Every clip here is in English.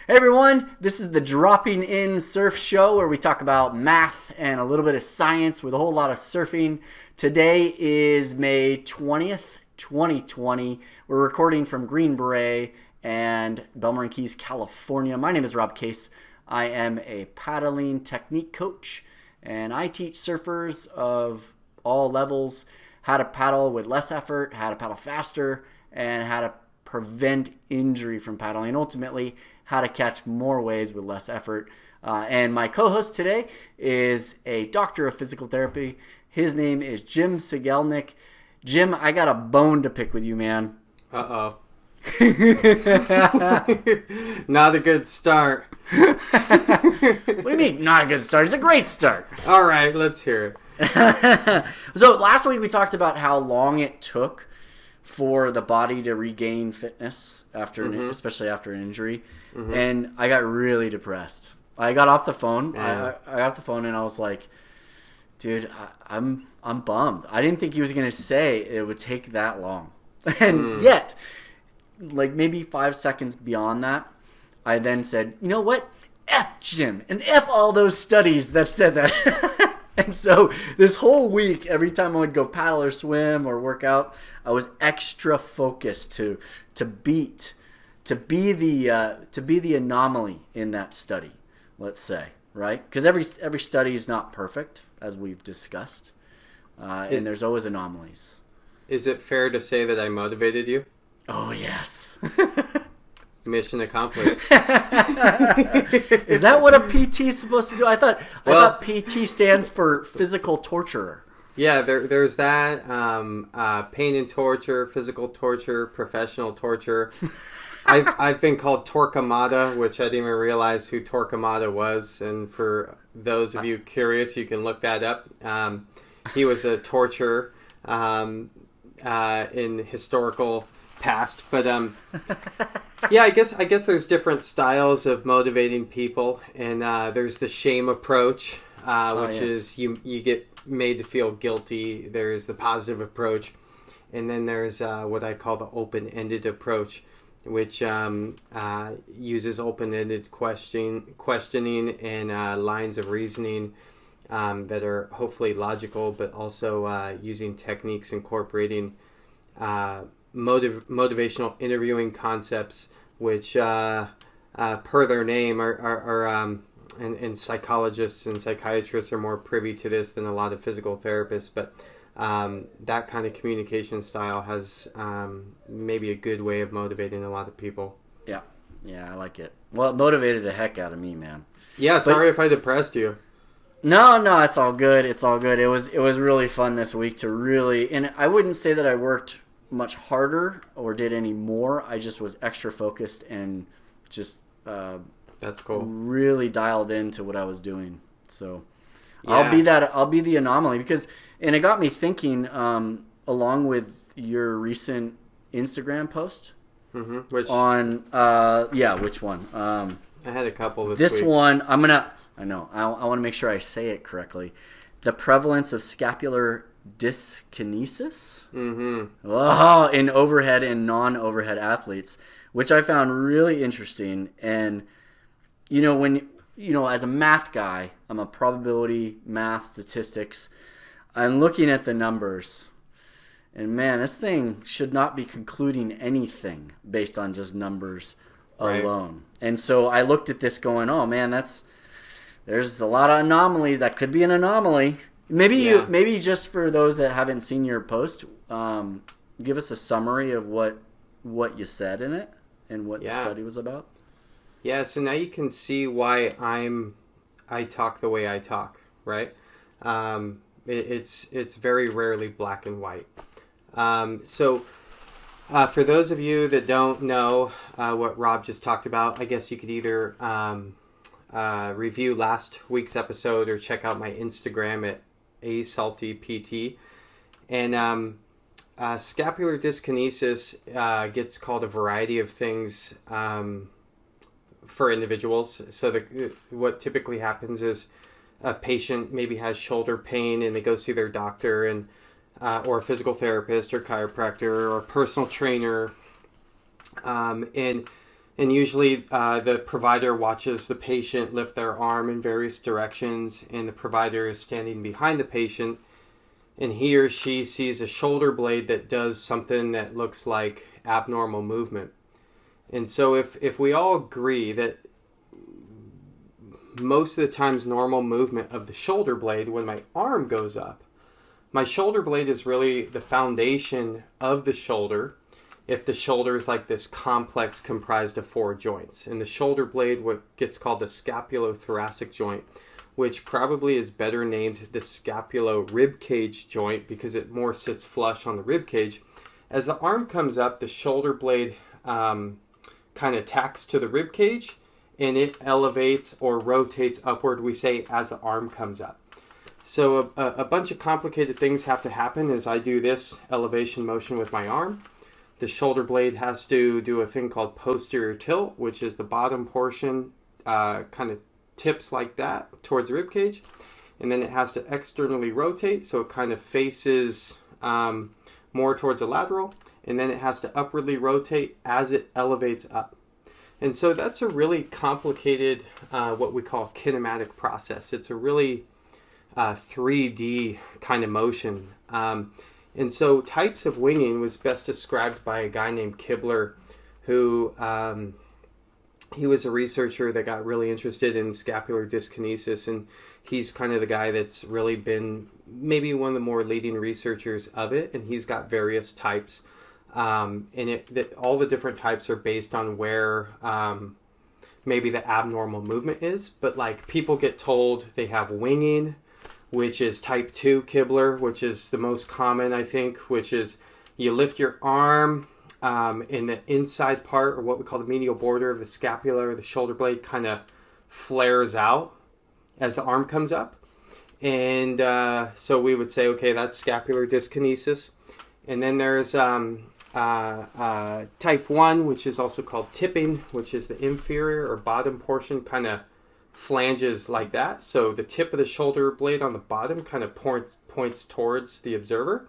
Hey everyone, this is the Dropping In Surf Show where we talk about math and a little bit of science with a whole lot of surfing. Today is May 20th, 2020. We're recording from Green Beret and Belmar Keys, California. My name is Rob Case. I am a paddling technique coach and I teach surfers of all levels how to paddle with less effort, how to paddle faster, and how to prevent injury from paddling, and ultimately how to catch more waves with less effort. And my co-host today is a doctor of physical therapy. His name is Jim Sigelnik. Jim, I got a bone to pick with you, man. Uh-oh. Not a good start. What do you mean, not a good start? It's a great start. All right, let's hear it. So last week we talked about how long it took for the body to regain fitness after, especially after an injury, and I got really depressed. I got off the phone. I got off the phone and I was like, "Dude, I'm bummed. I didn't think he was gonna say it would take that long." And yet, like maybe 5 seconds beyond that, I then said, "You know what? F Jim and F all those studies that said that." And so this whole week, every time I would go paddle or swim or work out, I was extra focused to be the anomaly in that study, let's say, right? Because every study is not perfect, as we've discussed, and there's always anomalies. Is it fair to say that I motivated you? Oh yes. Mission accomplished. Is that what a PT is supposed to do? I thought PT stands for physical torturer. Yeah, there's that. Pain and torture, physical torture, professional torture. I've been called Torquemada, which I didn't even realize who Torquemada was. And for those of you curious, you can look that up. He was a torturer in historical past, but yeah, I guess there's different styles of motivating people, and there's the shame approach, which is you get made to feel guilty. There's the positive approach, and then there's what I call the open-ended approach, which uses open-ended questioning and lines of reasoning that are hopefully logical, but also using techniques incorporating motivational interviewing concepts, which per their name are and psychologists and psychiatrists are more privy to this than a lot of physical therapists, but that kind of communication style has maybe a good way of motivating a lot of people. Yeah, I like it. Well, it motivated the heck out of me, man. Yeah, sorry if I depressed you. No, it's all good. It's all good. It was really fun this week to really, and I wouldn't say that I worked much harder or did any more. I just was extra focused and just that's cool. Really dialed into what I was doing. So yeah. I'll be the anomaly and it got me thinking along with your recent Instagram post. Which on which one? I had a couple this week. This one I want to make sure I say it correctly. The prevalence of scapular dyskinesis in overhead and non-overhead athletes, which I found really interesting. And as a math guy, I'm a probability math statistics. I'm looking at the numbers, and man, this thing should not be concluding anything based on just numbers alone. And so I looked at this going, oh man, there's a lot of anomalies. That could be an anomaly. Maybe just for those that haven't seen your post, give us a summary of what you said in it and what the study was about. Yeah, so now you can see why I talk the way I talk, right? It's very rarely black and white. So for those of you that don't know what Rob just talked about, I guess you could either review last week's episode or check out my Instagram at asaltypt. And scapular dyskinesis gets called a variety of things for individuals. So what typically happens is a patient maybe has shoulder pain and they go see their doctor and or a physical therapist or chiropractor or personal trainer, and And usually the provider watches the patient lift their arm in various directions, and the provider is standing behind the patient, and he or she sees a shoulder blade that does something that looks like abnormal movement. And so if we all agree that most of the times normal movement of the shoulder blade, when my arm goes up, my shoulder blade is really the foundation of the shoulder. If the shoulder is like this complex comprised of 4 joints, and the shoulder blade, what gets called the scapulothoracic joint, which probably is better named the scapulo-ribcage joint because it more sits flush on the rib cage. As the arm comes up, the shoulder blade kind of tacks to the rib cage, and it elevates or rotates upward, we say, as the arm comes up. So a bunch of complicated things have to happen as I do this elevation motion with my arm. The shoulder blade has to do a thing called posterior tilt, which is the bottom portion kind of tips like that towards the rib cage. And then it has to externally rotate, so it kind of faces more towards the lateral. And then it has to upwardly rotate as it elevates up. And so that's a really complicated, what we call kinematic process. It's a really 3D kind of motion. And so types of winging was best described by a guy named Kibler, who he was a researcher that got really interested in scapular dyskinesis, and he's kind of the guy that's really been maybe one of the more leading researchers of it, and he's got various types. And all the different types are based on where maybe the abnormal movement is, but like people get told they have winging, which is type 2 Kibler, which is the most common, I think, which is you lift your arm in the inside part, or what we call the medial border of the scapula or the shoulder blade, kind of flares out as the arm comes up. And so we would say, okay, that's scapular dyskinesis. And then there's type 1, which is also called tipping, which is the inferior or bottom portion kind of flanges like that. So the tip of the shoulder blade on the bottom kind of points towards the observer.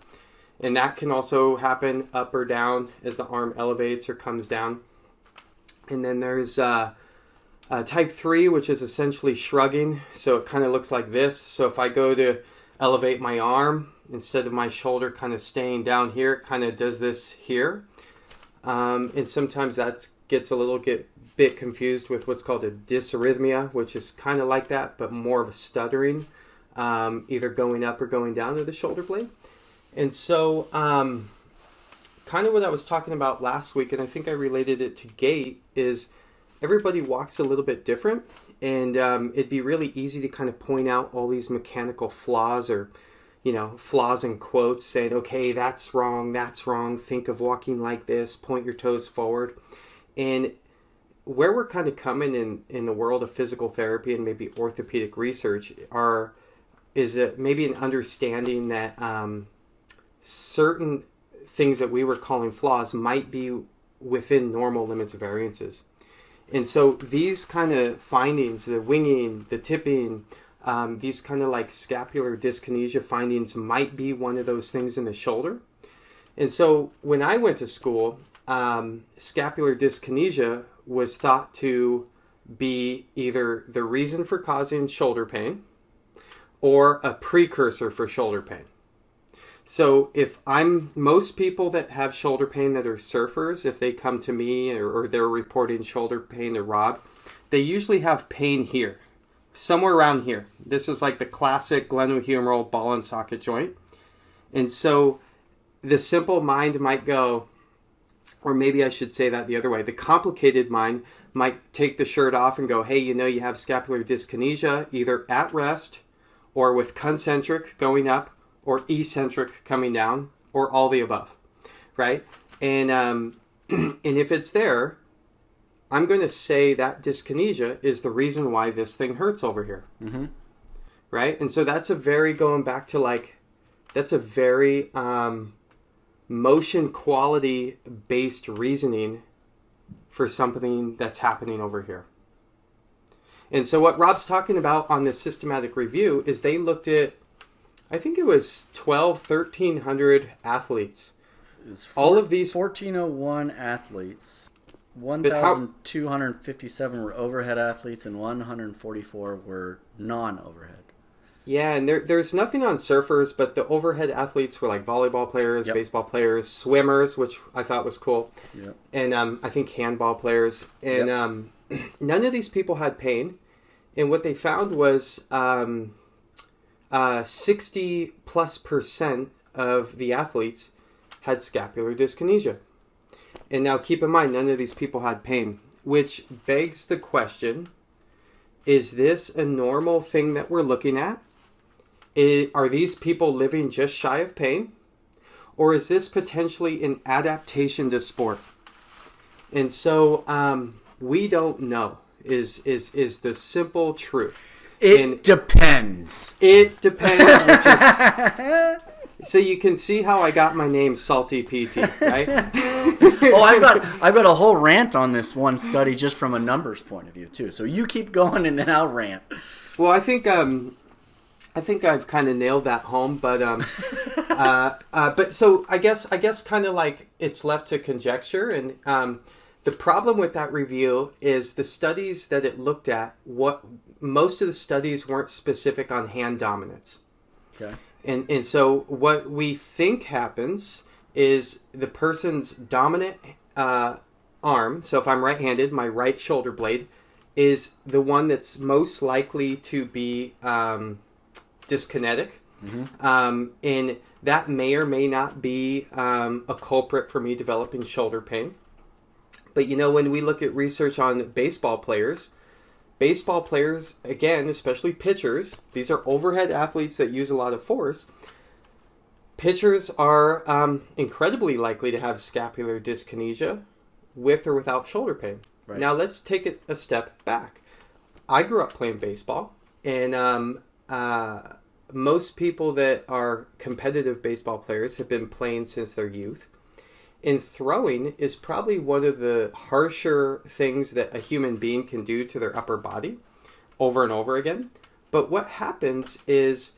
And that can also happen up or down as the arm elevates or comes down. And then there's type 3, which is essentially shrugging. So it kind of looks like this. So if I go to elevate my arm, instead of my shoulder kind of staying down here, it kind of does this here. And sometimes that gets a little bit confused with what's called a dysrhythmia, which is kind of like that, but more of a stuttering, either going up or going down to the shoulder blade. And so kind of what I was talking about last week, and I think I related it to gait, is everybody walks a little bit different, and it'd be really easy to kind of point out all these mechanical flaws, or flaws in quotes, saying, okay, that's wrong, think of walking like this, point your toes forward. And where we're kind of coming in the world of physical therapy and maybe orthopedic research is maybe an understanding that certain things that we were calling flaws might be within normal limits of variances. And so these kind of findings, the winging, the tipping, these kind of like scapular dyskinesia findings might be one of those things in the shoulder. And so when I went to school, scapular dyskinesia was thought to be either the reason for causing shoulder pain or a precursor for shoulder pain. So most people that have shoulder pain that are surfers, if they come to me or they're reporting shoulder pain to Rob, they usually have pain here, somewhere around here. This is like the classic glenohumeral ball and socket joint. And so the simple mind might go, or maybe I should say that the other way. The complicated mind might take the shirt off and go, hey, you have scapular dyskinesia either at rest or with concentric going up or eccentric coming down or all the above, right? And and if it's there, I'm going to say that dyskinesia is the reason why this thing hurts over here, right? And so that's a very motion quality based reasoning for something that's happening over here. And so what Rob's talking about on this systematic review is they looked at, I think it was 1,300 athletes. All of these 1,401 athletes. But how? 1,257 were overhead athletes and 144 were non-overhead. Yeah, and there's nothing on surfers, but the overhead athletes were like volleyball players, Yep. baseball players, swimmers, which I thought was cool, Yep. and I think handball players. And none of these people had pain. And what they found was 60+% of the athletes had scapular dyskinesia. And now keep in mind, none of these people had pain, which begs the question, is this a normal thing that we're looking at? Are these people living just shy of pain? Or is this potentially an adaptation to sport? And so we don't know is the simple truth. It depends. It depends, which is... So you can see how I got my name Salty PT, right? I've got a whole rant on this one study just from a numbers point of view too. So you keep going and then I'll rant. Well, I think I've kind of nailed that home, but so I guess kind of like it's left to conjecture, and the problem with that review is the studies that it looked at. What most of the studies weren't specific on hand dominance. Okay. And so what we think happens is the person's dominant arm, so if I'm right-handed, my right shoulder blade, is the one that's most likely to be dyskinetic. Mm-hmm. And that may or may not be a culprit for me developing shoulder pain. But when we look at research on baseball players, again, especially pitchers, these are overhead athletes that use a lot of force. Pitchers are incredibly likely to have scapular dyskinesia with or without shoulder pain. Right. Now, let's take it a step back. I grew up playing baseball, and most people that are competitive baseball players have been playing since their youth. And throwing is probably one of the harsher things that a human being can do to their upper body over and over again. But what happens is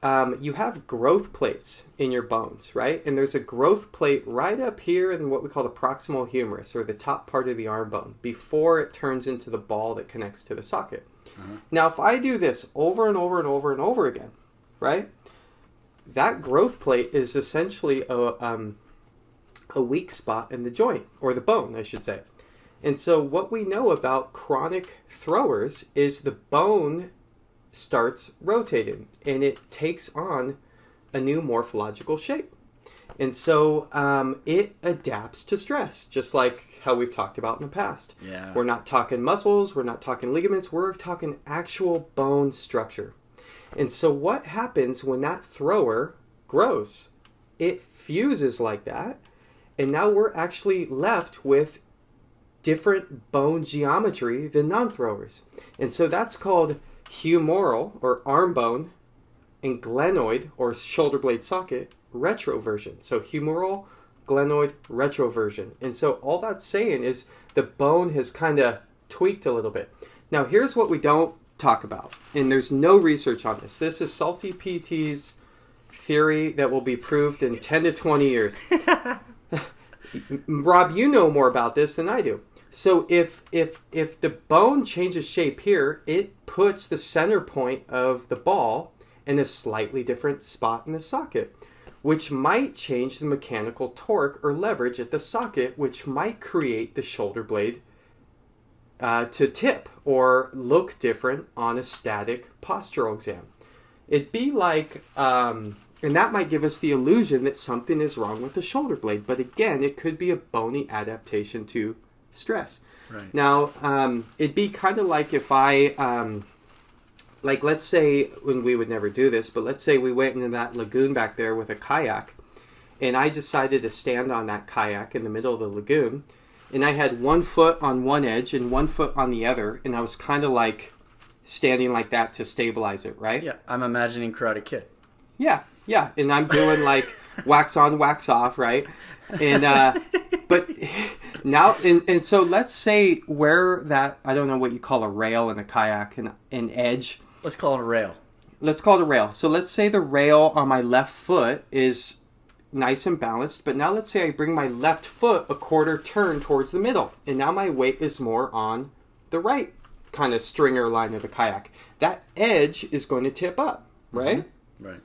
you have growth plates in your bones, right? And there's a growth plate right up here in what we call the proximal humerus, or the top part of the arm bone, before it turns into the ball that connects to the socket. Uh-huh. Now, if I do this over and over and over and over again, right, that growth plate is essentially a weak spot in the joint, or the bone, I should say. And so what we know about chronic throwers is the bone starts rotating, and it takes on a new morphological shape. And so it adapts to stress, just like how we've talked about in the past. Yeah. We're not talking muscles, we're not talking ligaments, we're talking actual bone structure. And so what happens when that thrower grows? It fuses like that. And now we're actually left with different bone geometry than non-throwers. And so that's called humeral, or arm bone, and glenoid, or shoulder blade socket, retroversion. So humeral, glenoid, retroversion. And so all that's saying is the bone has kind of tweaked a little bit. Now here's what we don't talk about. And there's no research on this. This is Salty PT's theory that will be proved in 10 to 20 years. Rob, you know more about this than I do. So if the bone changes shape here, it puts the center point of the ball in a slightly different spot in the socket, which might change the mechanical torque or leverage at the socket, which might create the shoulder blade to tip or look different on a static postural exam. It'd be like... and that might give us the illusion that something is wrong with the shoulder blade. But again, it could be a bony adaptation to stress. Right. Now, it'd be kind of like if I, let's say, when we would never do this, but let's say we went into that lagoon back there with a kayak, and I decided to stand on that kayak in the middle of the lagoon, and I had one foot on one edge and one foot on the other, and I was kind of like standing like that to stabilize it, right? Yeah, I'm imagining Karate Kid. Yeah, and I'm doing like wax on, wax off, right? And but now, and so let's say where that, I don't know what you call a rail in a kayak, an edge. Let's call it a rail. Let's call it a rail. So let's say the rail on my left foot is nice and balanced. But now let's say I bring my left foot a quarter turn towards the middle, and now my weight is more on the right kind of stringer line of the kayak. That edge is going to tip up, right? Mm-hmm. Right.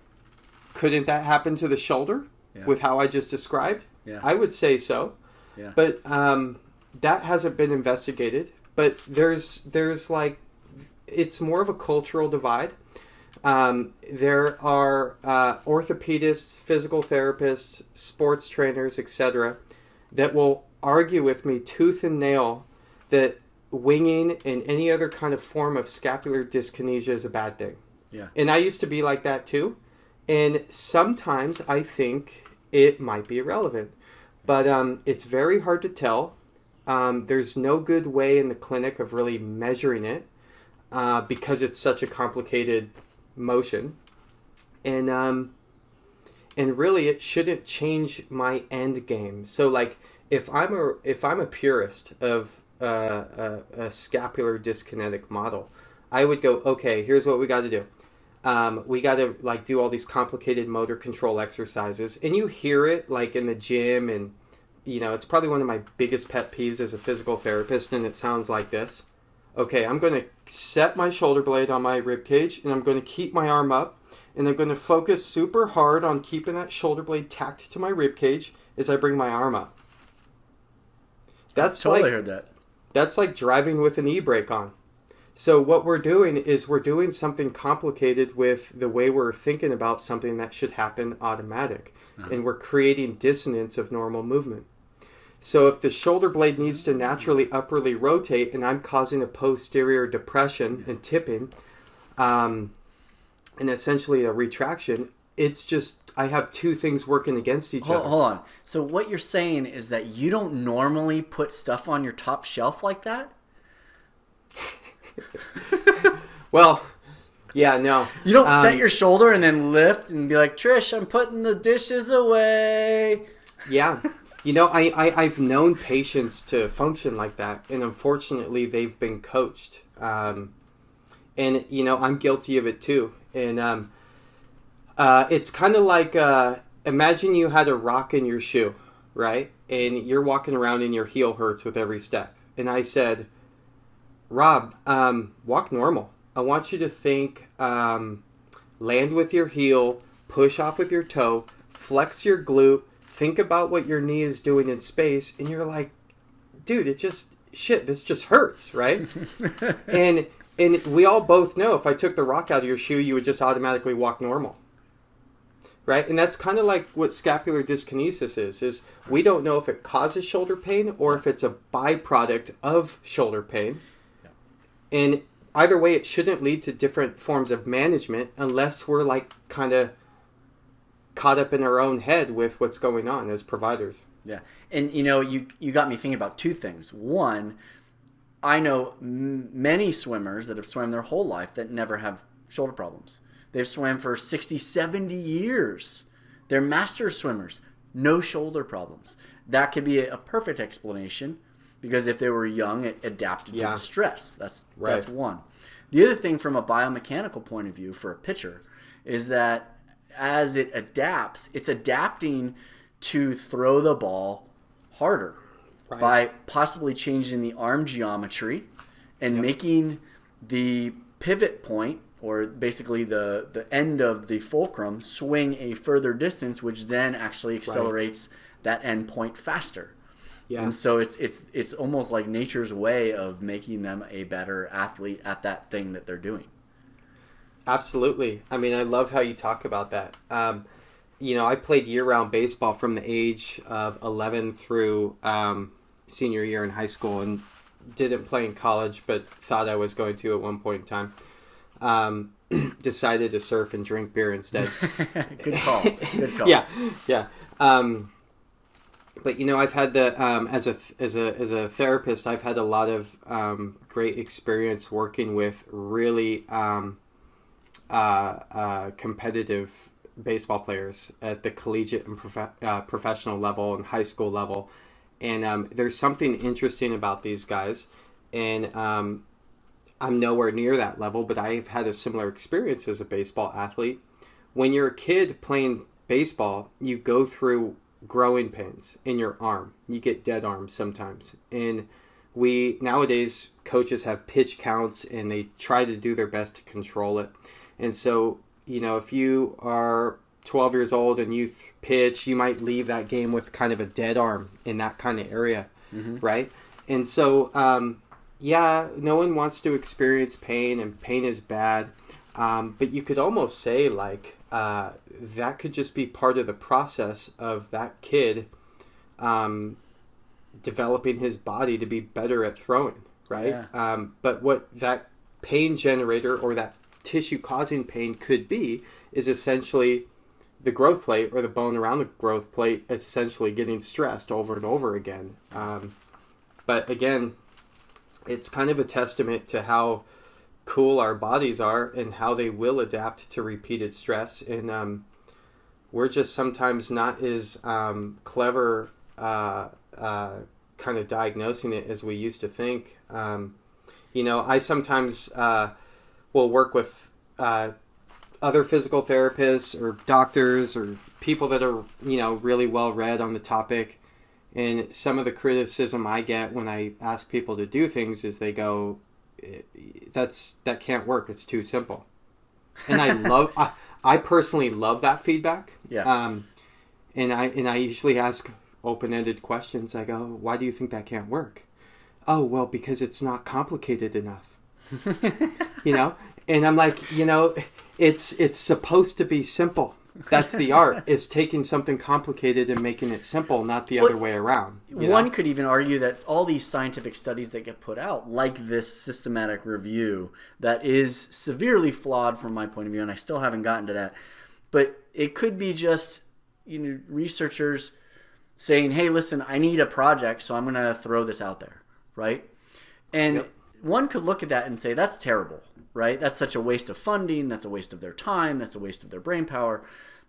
Couldn't that happen to the shoulder with how I just described? Yeah. I would say so. Yeah. But that hasn't been investigated. But there's like, it's more of a cultural divide. There are orthopedists, physical therapists, sports trainers, etc., that will argue with me tooth and nail that winging and any other kind of form of scapular dyskinesia is a bad thing. Yeah. And I used to be like that too. And sometimes I think it might be irrelevant. But it's very hard to tell. There's no good way in the clinic of really measuring it because it's such a complicated motion. And really it shouldn't change my end game. So like if I'm a purist of a scapular dyskinetic model, I would go, okay, here's what we got to do. We got to like do all these complicated motor control exercises, and you hear it like in the gym, and you know, it's probably one of my biggest pet peeves as a physical therapist, and it sounds like this. Okay, I'm going to set my shoulder blade on my rib cage, and I'm going to keep my arm up, and I'm going to focus super hard on keeping that shoulder blade tacked to my rib cage as I bring my arm up. That's I totally like, heard that. That's like driving with an e-brake on. So what we're doing is we're doing something complicated with the way we're thinking about something that should happen automatic. Uh-huh. And we're creating dissonance of normal movement. So if the shoulder blade needs to naturally upwardly rotate and I'm causing a posterior depression and tipping, and essentially a retraction, it's just, I have two things working against each other. Hold on. So what you're saying is that you don't normally put stuff on your top shelf like that? Well, yeah, no. You don't set your shoulder and then lift and be like, Trish, I'm putting the dishes away. Yeah. You know, I've known patients to function like that, and unfortunately they've been coached. And, you know, I'm guilty of it too. And it's kind of like, imagine you had a rock in your shoe, right? And you're walking around and your heel hurts with every step. And I said, Rob, walk normal. I want you to think, land with your heel, push off with your toe, flex your glute, think about what your knee is doing in space, and you're like, dude, this just hurts, right? and we all both know if I took the rock out of your shoe, you would just automatically walk normal. Right? And that's kind of like what scapular dyskinesis is we don't know if it causes shoulder pain or if it's a byproduct of shoulder pain. And either way, it shouldn't lead to different forms of management unless we're like kind of caught up in our own head with what's going on as providers. Yeah. And, you know, you got me thinking about two things. One, I know many swimmers that have swam their whole life that never have shoulder problems. They've swam for 60, 70 years. They're master swimmers. No shoulder problems. That could be a perfect explanation because if they were young, it adapted to the stress. That's one. The other thing from a biomechanical point of view for a pitcher is that as it adapts, it's adapting to throw the ball harder by possibly changing the arm geometry and making the pivot point, or basically the end of the fulcrum, swing a further distance, which then actually accelerates that end point faster. Yeah. And so it's almost like nature's way of making them a better athlete at that thing that they're doing. Absolutely. I mean, I love how you talk about that. You know, I played year-round baseball from the age of 11 through senior year in high school, and didn't play in college, but thought I was going to at one point in time. Decided to surf and drink beer instead. Good call. Good call. Yeah. But you know, I've had the as a therapist, I've had a lot of great experience working with really competitive baseball players at the collegiate and professional level and high school level, and there's something interesting about these guys, and I'm nowhere near that level, but I've had a similar experience as a baseball athlete. When you're a kid playing baseball, you go through growing pains in your arm. You get dead arms sometimes. And nowadays, coaches have pitch counts and they try to do their best to control it. And so, if you are 12 years old and you pitch, you might leave that game with kind of a dead arm in that kind of area, right? And so, no one wants to experience pain, and pain is bad. But you could almost say, that could just be part of the process of that kid developing his body to be better at throwing, right? Yeah. But what that pain generator or that tissue causing pain could be is essentially the growth plate or the bone around the growth plate essentially getting stressed over and over again. But again, it's kind of a testament to how cool our bodies are and how they will adapt to repeated stress. And we're just sometimes not as clever kind of diagnosing it as we used to think. I sometimes will work with other physical therapists or doctors or people that are, really well read on the topic. And some of the criticism I get when I ask people to do things is they go, that can't work. It's too simple. And I personally love that feedback. Yeah. And I usually ask open-ended questions. I go, why do you think that can't work? Oh, well, because it's not complicated enough. And I'm like, it's supposed to be simple. That's the art, is taking something complicated and making it simple, not the other way around. One could even argue that all these scientific studies that get put out, like this systematic review, that is severely flawed from my point of view, and I still haven't gotten to that, but it could be just researchers saying, hey, listen, I need a project, so I'm going to throw this out there, right? And one could look at that and say, that's terrible, right? That's such a waste of funding. That's a waste of their time. That's a waste of their brain power.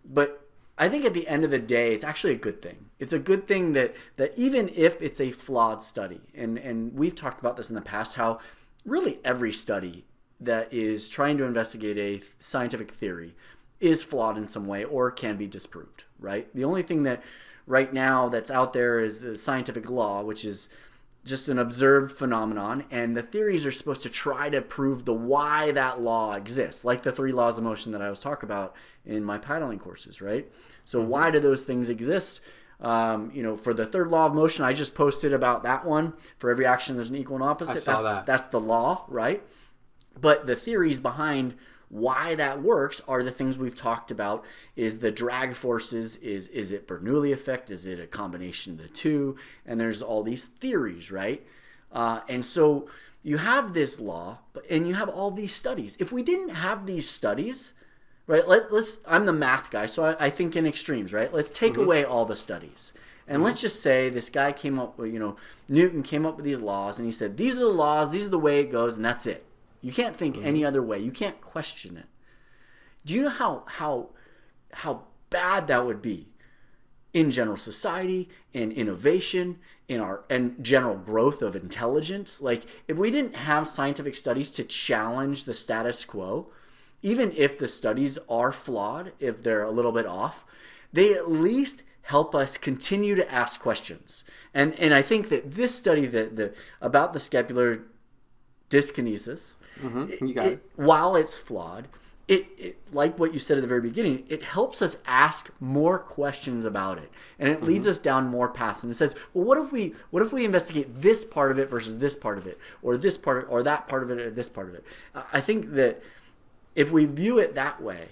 But I think at the end of the day, it's actually a good thing. It's a good thing that even if it's a flawed study, and we've talked about this in the past, how really every study that is trying to investigate a scientific theory is flawed in some way or can be disproved, right? The only thing that right now that's out there is the scientific law, which is just an observed phenomenon, and the theories are supposed to try to prove the why that law exists, like the 3 laws of motion that I was talking about in my paddling courses, right? So why do those things exist? For the 3rd law of motion, I just posted about that one. For every action, there's an equal and opposite. I saw that. That's the law, right? But the theories behind why that works are the things we've talked about. Is the drag forces, is it Bernoulli effect, is it a combination of the two? And there's all these theories, right? And so you have this law, and you have all these studies. If we didn't have these studies, right, I'm the math guy, so I think in extremes, right? Let's take away all the studies. And let's just say this guy came up with, Newton came up with these laws, and he said, these are the laws, these are the way it goes, and that's it. You can't think any other way. You can't question it. Do you know how bad that would be in general society, in innovation, and general growth of intelligence? Like, if we didn't have scientific studies to challenge the status quo, even if the studies are flawed, if they're a little bit off, they at least help us continue to ask questions. And I think that this study about the scapular dyskinesis, while it's flawed, it like what you said at the very beginning, it helps us ask more questions about it, and it leads us down more paths. And it says, well, what if we investigate this part of it versus this part of it, or this part, or that part of it, or this part of it? I think that if we view it that way,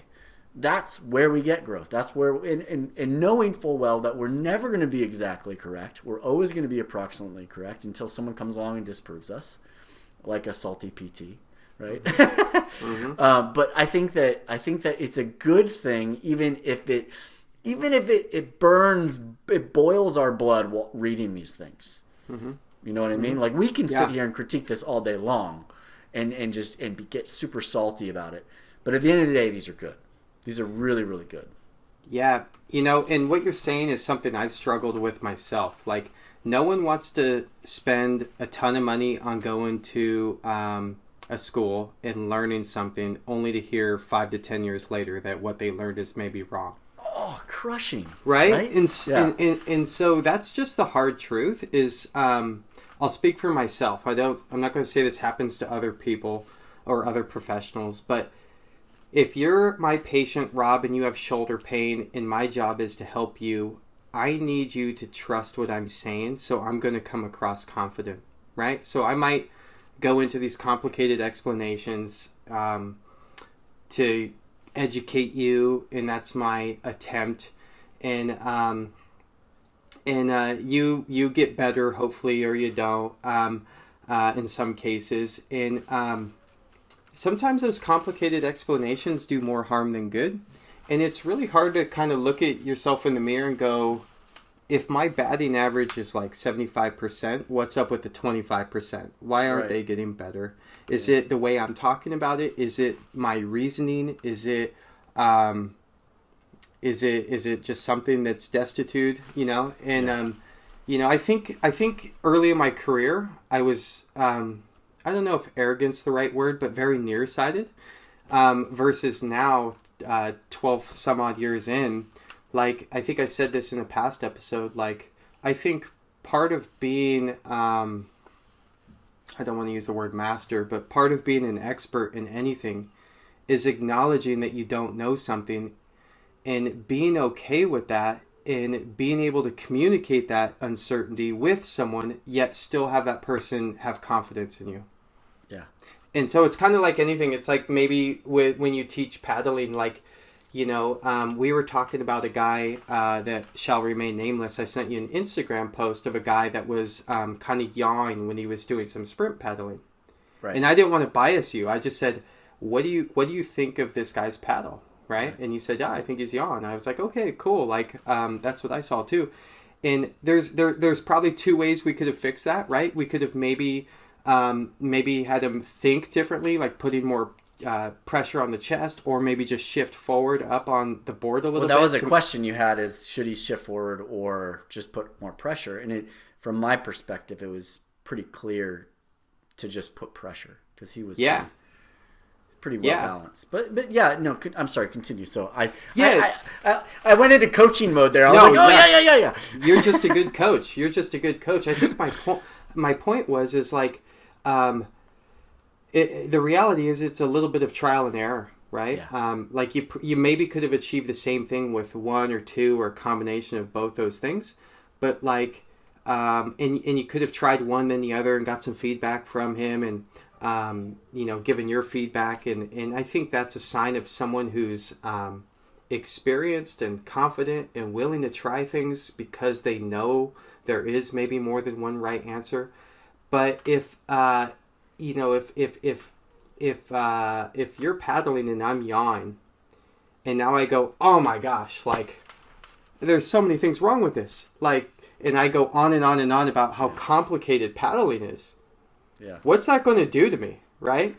that's where we get growth. That's where, in knowing full well that we're never going to be exactly correct, we're always going to be approximately correct until someone comes along and disproves us, like a salty PT, right? But I think that it's a good thing, even if it burns, it boils our blood while reading these things. You know what I mean? Like, we can sit here and critique this all day long, and get super salty about it. But at the end of the day, these are good. These are really, really good. Yeah, and what you're saying is something I've struggled with myself. Like, no one wants to spend a ton of money on going to a school and learning something only to hear 5 to 10 years later that what they learned is maybe wrong. Oh, crushing. Right? Yeah. And so that's just the hard truth is, I'll speak for myself. I'm not going to say this happens to other people or other professionals, but if you're my patient, Rob, and you have shoulder pain and my job is to help you, I need you to trust what I'm saying. So I'm going to come across confident, right? So I might go into these complicated explanations, to educate you, and that's my attempt. And you get better, hopefully, or you don't, in some cases. And sometimes those complicated explanations do more harm than good. And it's really hard to kind of look at yourself in the mirror and go, if my batting average is like 75%, what's up with the 25%? Why aren't they getting better? Is it the way I'm talking about it? Is it my reasoning? Is it just something that's destitute? And I think early in my career I was I don't know if arrogant's the right word, but very nearsighted. Versus now, 12 some odd years in, like I think I said this in a past episode. Like I think part of being I don't want to use the word master, but part of being an expert in anything is acknowledging that you don't know something and being okay with that and being able to communicate that uncertainty with someone, yet still have that person have confidence in you. Yeah. And so it's kind of like anything. It's like maybe when you teach paddling, like, we were talking about a guy that shall remain nameless. I sent you an Instagram post of a guy that was kind of yawing when he was doing some sprint paddling. Right. And I didn't want to bias you. I just said, what do you think of this guy's paddle? Right? And you said, yeah, I think he's yawing. I was like, okay, cool. Like, that's what I saw too. And there's probably two ways we could have fixed that, right? We could have maybe had him think differently, like putting more pressure on the chest, or maybe just shift forward up on the board a little bit. Well, that was a question you had, is should he shift forward or just put more pressure? And from my perspective, it was pretty clear to just put pressure because he was pretty well balanced. But yeah, no, I'm sorry, continue. So I went into coaching mode there. I was yeah. You're just a good coach. I think my point is like, the reality is it's a little bit of trial and error, right? Yeah. Like you maybe could have achieved the same thing with one or two or a combination of both those things, but like, and you could have tried one then the other and got some feedback from him and, given your feedback. And I think that's a sign of someone who's experienced and confident and willing to try things because they know there is maybe more than one right answer. But if you're paddling and I'm yawing, and now I go, oh my gosh, like there's so many things wrong with this, like, and I go on and on and on about how complicated paddling is. Yeah. What's that going to do to me, right?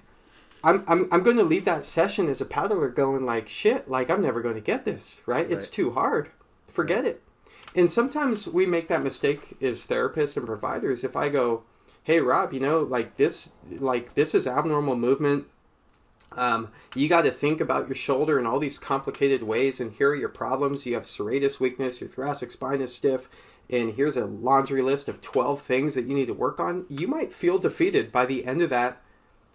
I'm going to leave that session as a paddler going like, shit, like I'm never going to get this, right? It's too hard. Forget it. And sometimes we make that mistake as therapists and providers. If I go, hey, Rob, this is abnormal movement. You got to think about your shoulder in all these complicated ways, and here are your problems. You have serratus weakness, your thoracic spine is stiff, and here's a laundry list of 12 things that you need to work on. You might feel defeated by the end of that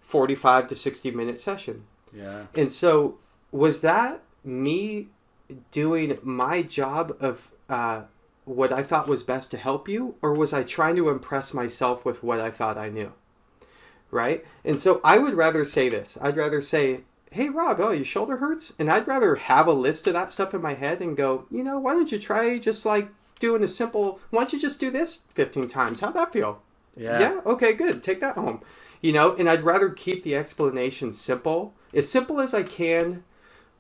45 to 60 minute session. Yeah. And so was that me doing my job of what I thought was best to help you, or was I trying to impress myself with what I thought I knew? Right? And so I would rather say this. I'd rather say, hey, Rob, your shoulder hurts? And I'd rather have a list of that stuff in my head and go, why don't you try just like doing a simple, why don't you just do this 15 times? How'd that feel? Yeah? Okay, good. Take that home. And I'd rather keep the explanation simple as I can,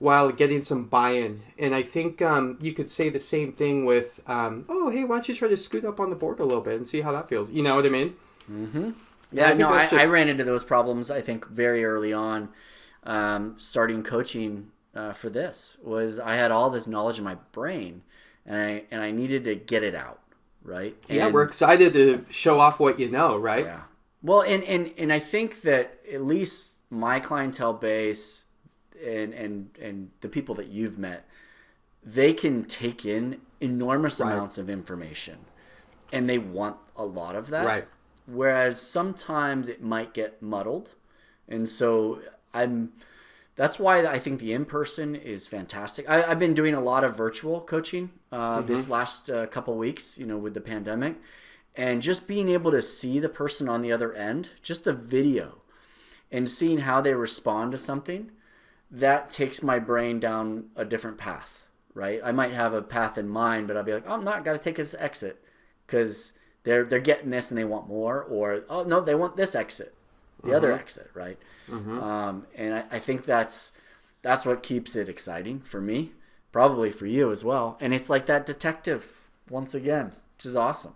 while getting some buy-in. And I think you could say the same thing with, oh, hey, why don't you try to scoot up on the board a little bit and see how that feels? You know what I mean? Mm-hmm. Yeah, I ran into those problems, I think, very early on. Starting coaching for this was I had all this knowledge in my brain, and I needed to get it out, right? Yeah, we're excited to show off what you know, right? Yeah. Well, and I think that at least my clientele base and the people that you've met, they can take in enormous amounts of information, and they want a lot of that. Right. Whereas sometimes it might get muddled. And so that's why I think the in-person is fantastic. I've been doing a lot of virtual coaching this last couple weeks, with the pandemic, and just being able to see the person on the other end, just the video, and seeing how they respond to something, that takes my brain down a different path, right? I might have a path in mind, but I'll be like, oh, I'm not got to take this exit because they're getting this and they want more, or, oh, no, they want this exit, the other exit, right? And I think that's what keeps it exciting for me, probably for you as well. And it's like that detective once again, which is awesome.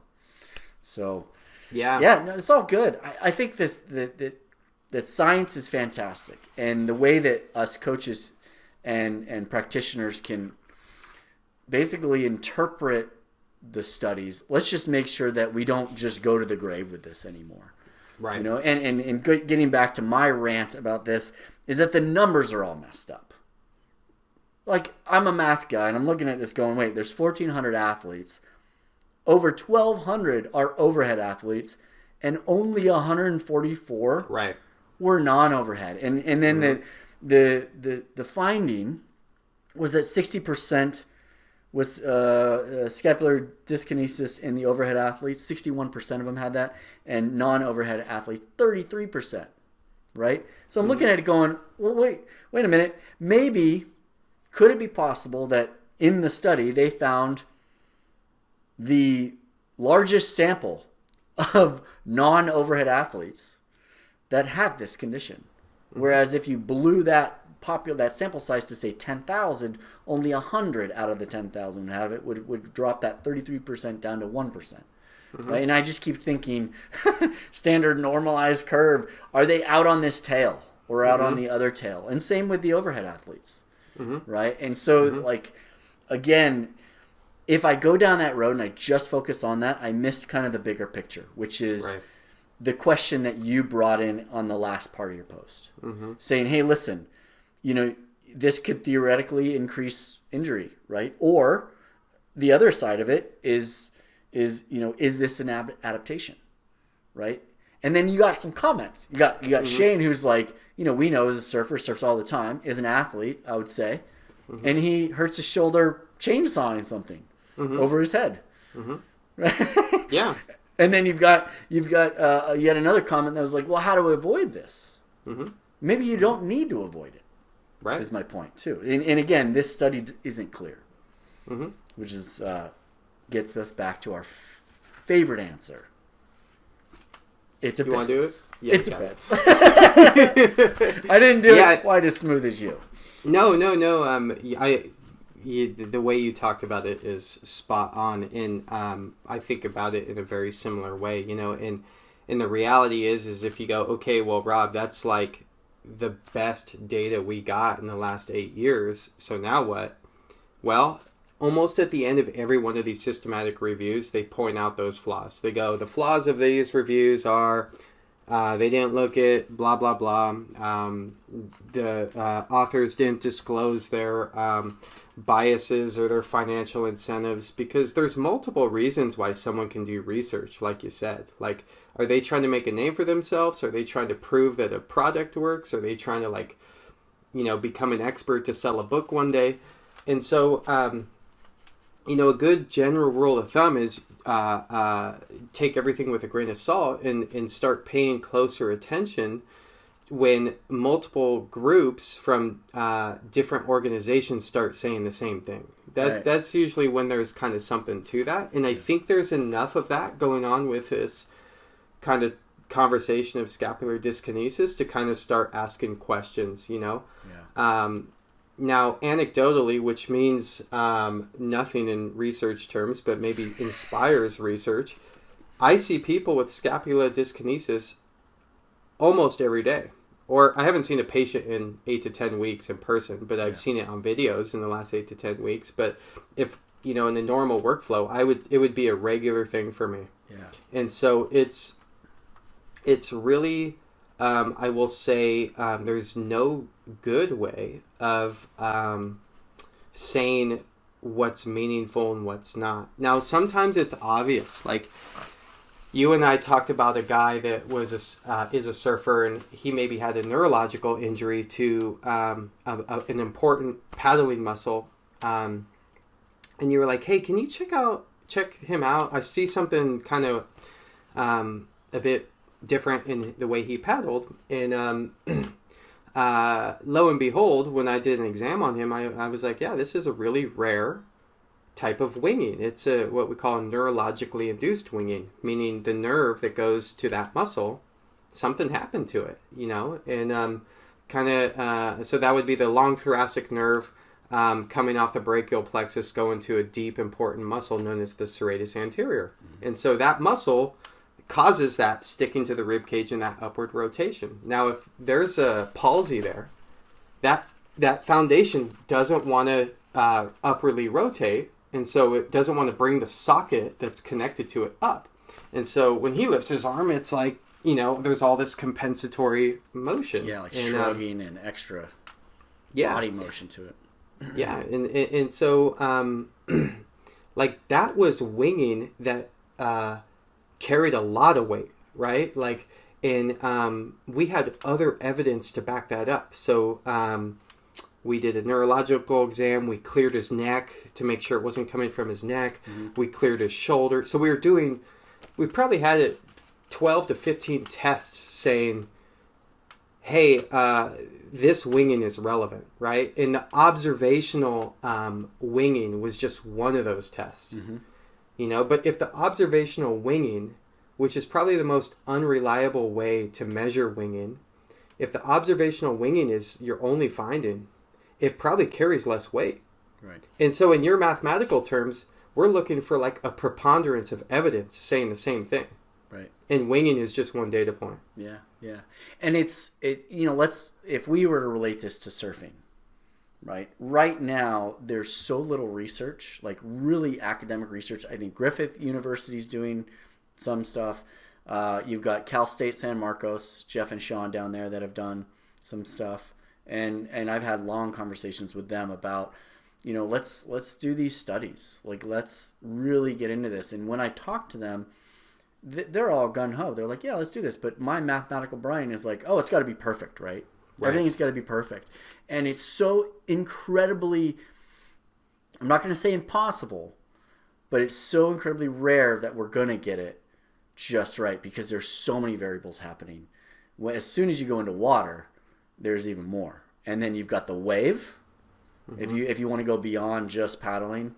So yeah, no, it's all good. I think that science is fantastic, and the way that us coaches and practitioners can basically interpret the studies. Let's just make sure that we don't just go to the grave with this anymore. Right. And getting back to my rant about this is that the numbers are all messed up. Like, I'm a math guy, and I'm looking at this going, wait, there's 1,400 athletes. Over 1,200 are overhead athletes, and only 144 were non-overhead. And then the finding was that 60% was scapular dyskinesis in the overhead athletes. 61% of them had that, and non-overhead athletes, 33%. Right? So I'm looking at it going, well, wait a minute. Maybe, could it be possible that in the study they found the largest sample of non-overhead athletes that had this condition? Whereas if you blew that sample size to say 10,000, only 100 out of the 10,000 would have it, would drop that 33% down to 1%. Right? And I just keep thinking, standard normalized curve, are they out on this tail or out on the other tail? And same with the overhead athletes, right? And so, like, again, if I go down that road and I just focus on that, I miss kind of the bigger picture, which is the question that you brought in on the last part of your post, saying, hey, listen, this could theoretically increase injury, right? Or the other side of it is this an adaptation, right? And then you got some comments. You got Shane, who's like, we know is a surfer, surfs all the time, is an athlete, I would say, and he hurts his shoulder chainsawing something over his head. Right? Yeah. And then you've got yet another comment that was like, well, how do we avoid this? Maybe you don't need to avoid it. Right. Is my point too. And again, this study isn't clear, which is gets us back to our favorite answer. It depends. You want to do it? Yeah, it depends. I didn't do it quite as smooth as you. No. The way you talked about it is spot on, and I think about it in a very similar way. And the reality is if you go, okay, well, Rob, that's like the best data we got in the last 8 years. So now what? Well, almost at the end of every one of these systematic reviews, they point out those flaws. They go, the flaws of these reviews are they didn't look at blah, blah, blah. The authors didn't disclose their biases or their financial incentives, because there's multiple reasons why someone can do research, like you said. Like, are they trying to make a name for themselves? Are they trying to prove that a product works? Are they trying to become an expert to sell a book one day? And so, a good general rule of thumb is take everything with a grain of salt and start paying closer attention when multiple groups from different organizations start saying the same thing. That's usually when there's kind of something to that. And I think there's enough of that going on with this kind of conversation of scapular dyskinesis to kind of start asking questions, Now, anecdotally, which means nothing in research terms, but maybe inspires research, I see people with scapular dyskinesis almost every day. Or I haven't seen a patient in 8 to 10 weeks in person, but I've seen it on videos in the last 8 to 10 weeks. But if, in the normal workflow, it would be a regular thing for me. Yeah. And so it's really, I will say, there's no good way of saying what's meaningful and what's not. Now, sometimes it's obvious. Like, you and I talked about a guy that was is a surfer, and he maybe had a neurological injury to an important paddling muscle. And you were like, "Hey, can you check him out? I see something kind of a bit different in the way he paddled." And lo and behold, when I did an exam on him, I was like, "Yeah, this is a really rare type of winging. It's what we call neurologically induced winging, meaning the nerve that goes to that muscle, something happened to it, and so that would be the long thoracic nerve coming off the brachial plexus going to a deep important muscle known as the serratus anterior. Mm-hmm. And so that muscle causes that sticking to the rib cage and that upward rotation. Now, if there's a palsy there, that foundation doesn't want to upwardly rotate, and so it doesn't want to bring the socket that's connected to it up. And so when he lifts his arm, it's like, there's all this compensatory motion. Yeah, like shrugging and extra body motion to it. Yeah, and so, like, that was winging that carried a lot of weight, right? Like, and we had other evidence to back that up. So, we did a neurological exam. We cleared his neck to make sure it wasn't coming from his neck. Mm-hmm. We cleared his shoulder. So we probably had 12 to 15 tests saying, hey, this winging is relevant, right? And the observational winging was just one of those tests, mm-hmm. But if the observational winging, which is probably the most unreliable way to measure winging, if the observational winging is your only finding, it probably carries less weight. Right. And so in your mathematical terms, we're looking for like a preponderance of evidence saying the same thing. Right. And winging is just one data point. Yeah, yeah. And if we were to relate this to surfing, right? Right now, there's so little research, like really academic research. I think Griffith University's doing some stuff. You've got Cal State San Marcos, Jeff and Sean down there that have done some stuff. And I've had long conversations with them about, let's do these studies. Like, let's really get into this. And when I talk to them, they're all gung-ho. They're like, yeah, let's do this. But my mathematical brain is like, oh, it's got to be perfect, right? Everything's got to be perfect. And it's so incredibly, I'm not going to say impossible, but it's so incredibly rare that we're going to get it just right because there's so many variables happening. As soon as you go into water, there's even more. And then you've got the wave. Mm-hmm. If you want to go beyond just paddling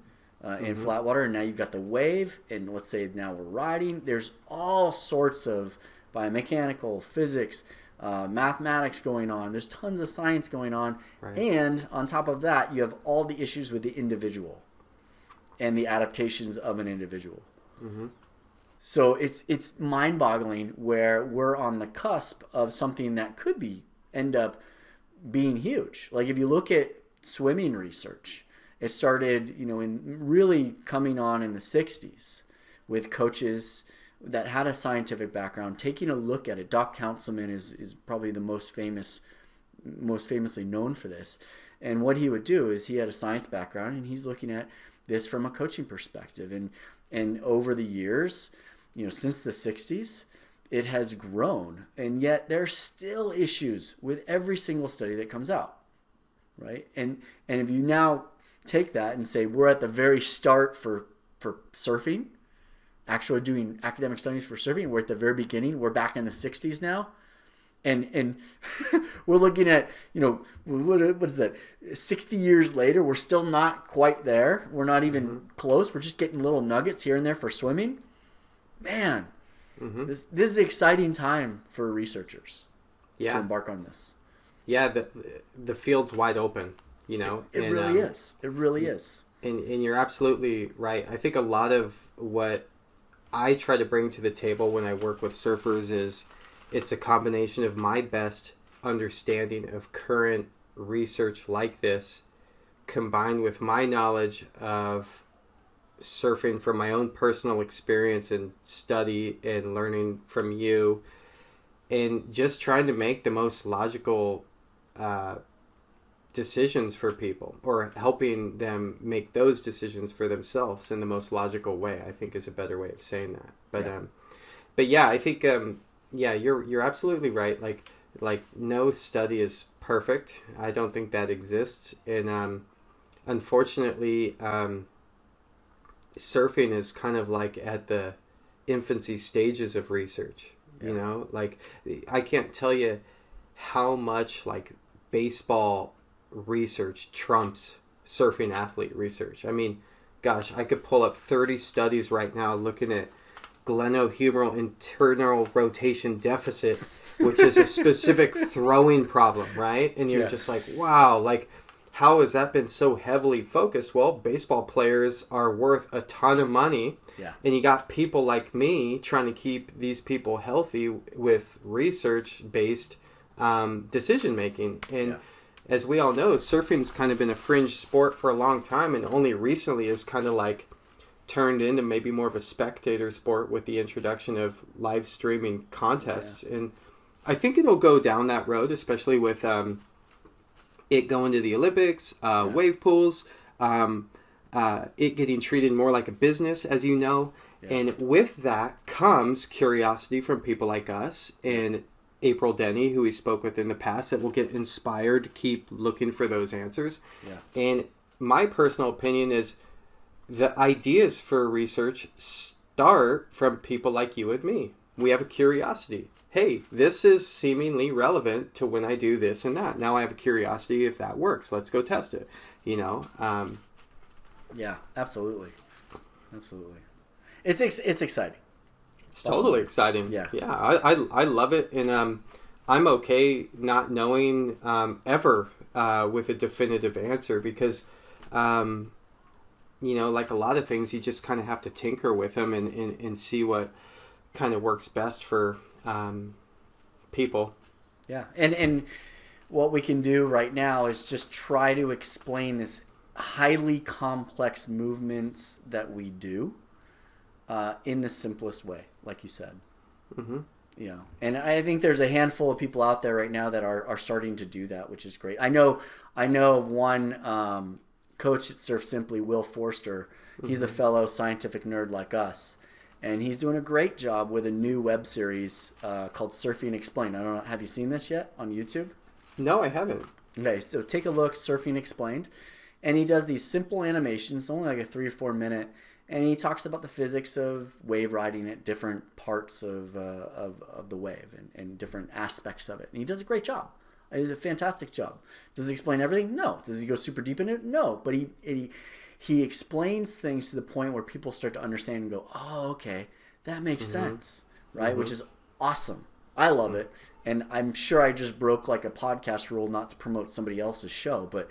in flat water, and now you've got the wave, and let's say now we're riding, there's all sorts of biomechanical, physics, mathematics going on. There's tons of science going on. Right. And on top of that, you have all the issues with the individual and the adaptations of an individual. Mm-hmm. So it's mind-boggling where we're on the cusp of something that could end up being huge. Like if you look at swimming research, it started, in really coming on in the 60s with coaches that had a scientific background taking a look at it. Doc Councilman is probably the most famously known for this. And what he would do is he had a science background and he's looking at this from a coaching perspective. And over the years, since the 60s, it has grown, and yet there's still issues with every single study that comes out, right? And if you now take that and say we're at the very start for surfing, actually doing academic studies for surfing, we're at the very beginning. We're back in the 60s now, and we're looking at what is that? 60 years later, we're still not quite there. We're not even close. We're just getting little nuggets here and there for swimming, man. Mm-hmm. This is an exciting time for researchers to embark on this. Yeah, the field's wide open, It really is. It really is. And you're absolutely right. I think a lot of what I try to bring to the table when I work with surfers is it's a combination of my best understanding of current research like this combined with my knowledge of surfing from my own personal experience and study and learning from you, and just trying to make the most logical decisions for people, or helping them make those decisions for themselves in the most logical way, I think is a better way of saying that. But yeah, I think you're absolutely right. Like no study is perfect. I don't think that exists, and unfortunately, surfing is kind of like at the infancy stages of research. You know, like I can't tell you how much like baseball research trumps surfing athlete research. I mean, gosh, I could pull up 30 studies right now looking at glenohumeral internal rotation deficit, which is a specific throwing problem, right? And you're just like, wow, like how has that been so heavily focused? Well, baseball players are worth a ton of money. Yeah. And you got people like me trying to keep these people healthy with research-based decision making. And as we all know, surfing's kind of been a fringe sport for a long time, and only recently has kind of like turned into maybe more of a spectator sport with the introduction of live streaming contests. And I think it'll go down that road, especially with it going to the Olympics, wave pools, it getting treated more like a business, as you know. Yeah. And with that comes curiosity from people like us and April Denny, who we spoke with in the past, that will get inspired to keep looking for those answers. Yeah. And my personal opinion is the ideas for research start from people like you and me. We have a curiosity. Hey, this is seemingly relevant to when I do this and that. Now I have a curiosity if that works. Let's go test it. You know? Yeah, absolutely. Absolutely. It's exciting. It's totally exciting. Yeah. Yeah, I love it. And I'm okay not knowing ever with a definitive answer because, you know, like a lot of things, you just kind of have to tinker with them and see what kind of works best for people. Yeah. And what we can do right now is just try to explain this highly complex movements that we do in the simplest way, like you said. Mm-hmm. Yeah, and I think there's a handful of people out there right now that are starting to do that, which is great. I know of one coach at Surf Simply, Will Forster. He's a fellow scientific nerd like us, and he's doing a great job with a new web series called Surfing Explained. I don't know, have you seen this yet on YouTube? No, I haven't. Okay, so take a look, Surfing Explained. And he does these simple animations, only like a 3 or 4 minute, and he talks about the physics of wave riding at different parts of the wave and different aspects of it. And he does a great job. He does a fantastic job. Does he explain everything? No. Does he go super deep in it? No. But he explains things to the point where people start to understand and go, oh, okay, that makes sense, right? Which is awesome. I love it. And I'm sure I just broke like a podcast rule not to promote somebody else's show, but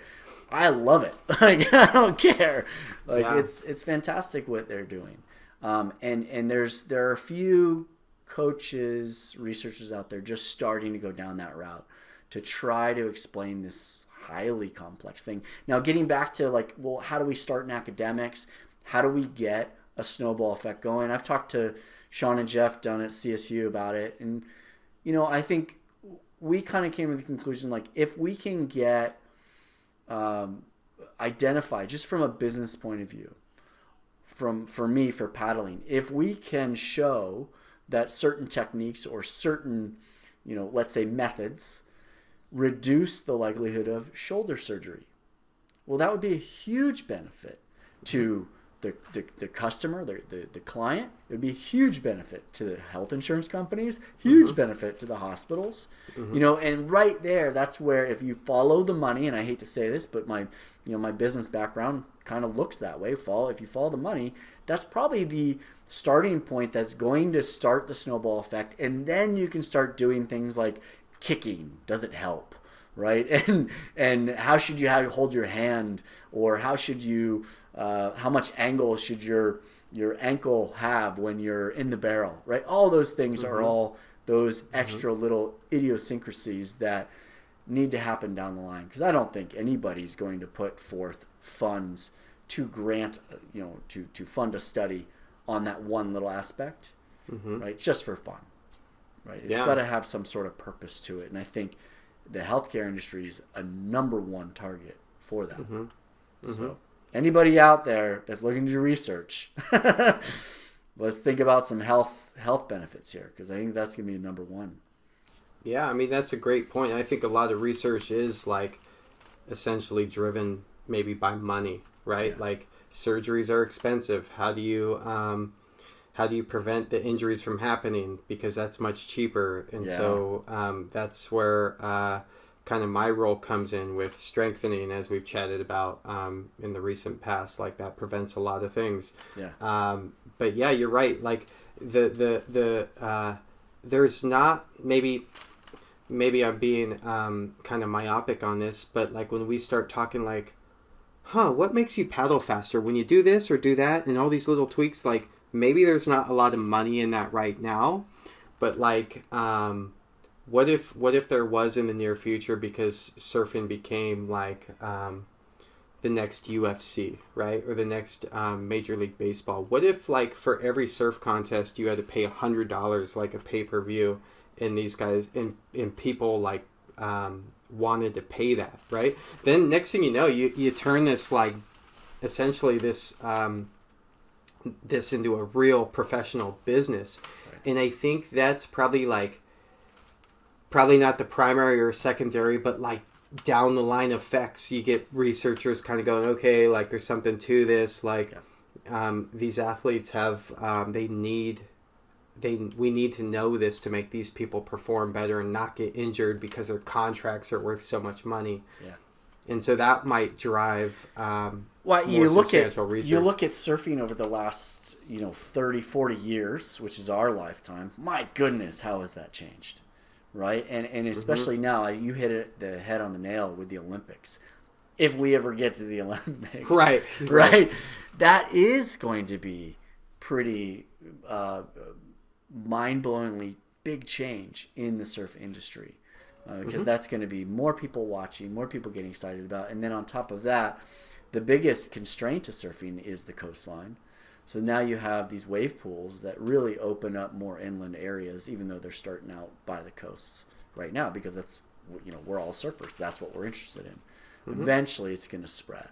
I love it. Like, I don't care. Like, it's fantastic what they're doing. And there are a few coaches, researchers out there just starting to go down that route to try to explain this highly complex thing. Now, getting back to like, well, how do we start in academics? How do we get a snowball effect going? I've talked to Sean and Jeff down at CSU about it, and you know, I think we kind of came to the conclusion, like, if we can get identified, just from a business point of view, for me, for paddling, if we can show that certain techniques or certain, you know, let's say methods reduce the likelihood of shoulder surgery, well, that would be a huge benefit to the customer, the client. It would be a huge benefit to the health insurance companies, huge benefit to the hospitals. You know, and right there, that's where, if you follow the money, and I hate to say this, but my business background kind of looks that way. If you follow the money, that's probably the starting point that's going to start the snowball effect, and then you can start doing things like kicking. Does it help? Right? And how should you hold your hand, or how should you how much angle should your ankle have when you're in the barrel, right? All those things are all those extra little idiosyncrasies that need to happen down the line, because I don't think anybody's going to put forth funds to grant, to fund a study on that one little aspect, right? Just for fun, right? It's got to have some sort of purpose to it, and I think the healthcare industry is a number one target for that. Mm-hmm. Mm-hmm. So anybody out there that's looking to do research, let's think about some health benefits here, because I think that's going to be number one. Yeah, I mean, that's a great point. I think a lot of research is like essentially driven maybe by money, right? Yeah. Like surgeries are expensive. How do you prevent the injuries from happening? Because that's much cheaper. And so that's where kind of my role comes in with strengthening, as we've chatted about in the recent past. Like that prevents a lot of things. Yeah. But yeah, you're right. Like there's not maybe I'm being kind of myopic on this, but like when we start talking like, what makes you paddle faster when you do this or do that and all these little tweaks, like maybe there's not a lot of money in that right now, but like what if there was in the near future, because surfing became like the next UFC, right? Or the next Major League Baseball. What if like for every surf contest you had to pay $100 like a pay-per-view, and these guys and people like wanted to pay that, right? Then next thing you know, you turn this like essentially this this into a real professional business. Right. And I think that's probably not the primary or secondary, but like down the line effects. You get researchers kind of going, okay, like there's something to this, like these athletes have we need to know this to make these people perform better and not get injured because their contracts are worth so much money. Yeah. And so that might drive you look at surfing over the last 30, 40 years, which is our lifetime. My goodness, how has that changed? Right? And especially now, you hit the head on the nail with the Olympics. If we ever get to the Olympics. Right. That is going to be pretty mind-blowingly big change in the surf industry, because that's going to be more people watching, more people getting excited about. And then on top of that, the biggest constraint to surfing is the coastline. So now you have these wave pools that really open up more inland areas, even though they're starting out by the coasts right now, because that's, we're all surfers. That's what we're interested in. Eventually it's going to spread.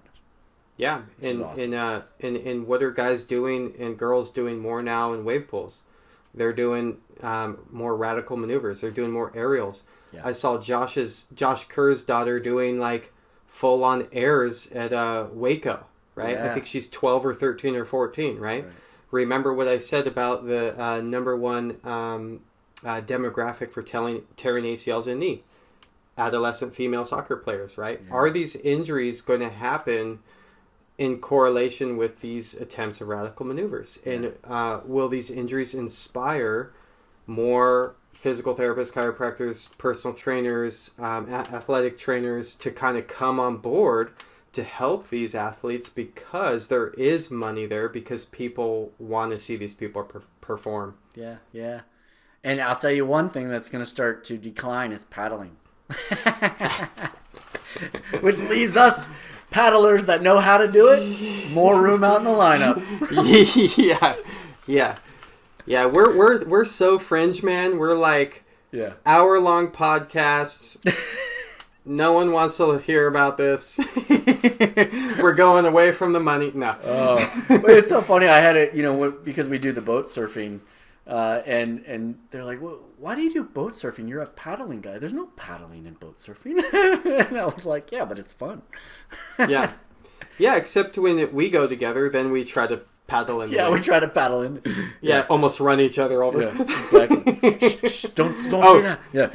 Yeah. And awesome. And what are guys doing and girls doing more now in wave pools? They're doing more radical maneuvers. They're doing more aerials. Yeah. I saw Josh Kerr's daughter doing like full-on airs at Waco, right? Yeah. I think she's 12 or 13 or 14, right? Remember what I said about the number one demographic for tearing ACLs in knee? Adolescent female soccer players, right? Yeah. Are these injuries going to happen in correlation with these attempts at radical maneuvers? And will these injuries inspire more physical therapists, chiropractors, personal trainers, athletic trainers to kind of come on board to help these athletes, because there is money there, because people want to see these people perform? Yeah. And I'll tell you one thing that's going to start to decline is paddling. Which leaves us paddlers that know how to do it more room out in the lineup. Yeah. We're so fringe, man. We're like hour-long podcasts. No one wants to hear about this. We're going away from the money. No. But it's so funny. I had it, because we do the boat surfing, and they're like, well, why do you do boat surfing? You're a paddling guy. There's no paddling in boat surfing. And I was like, yeah, but it's fun. Yeah, except when we go together, then we try to paddle in. Yeah, we try to paddle in. Yeah, almost run each other over. Yeah, exactly. Shh, don't say that. Yeah.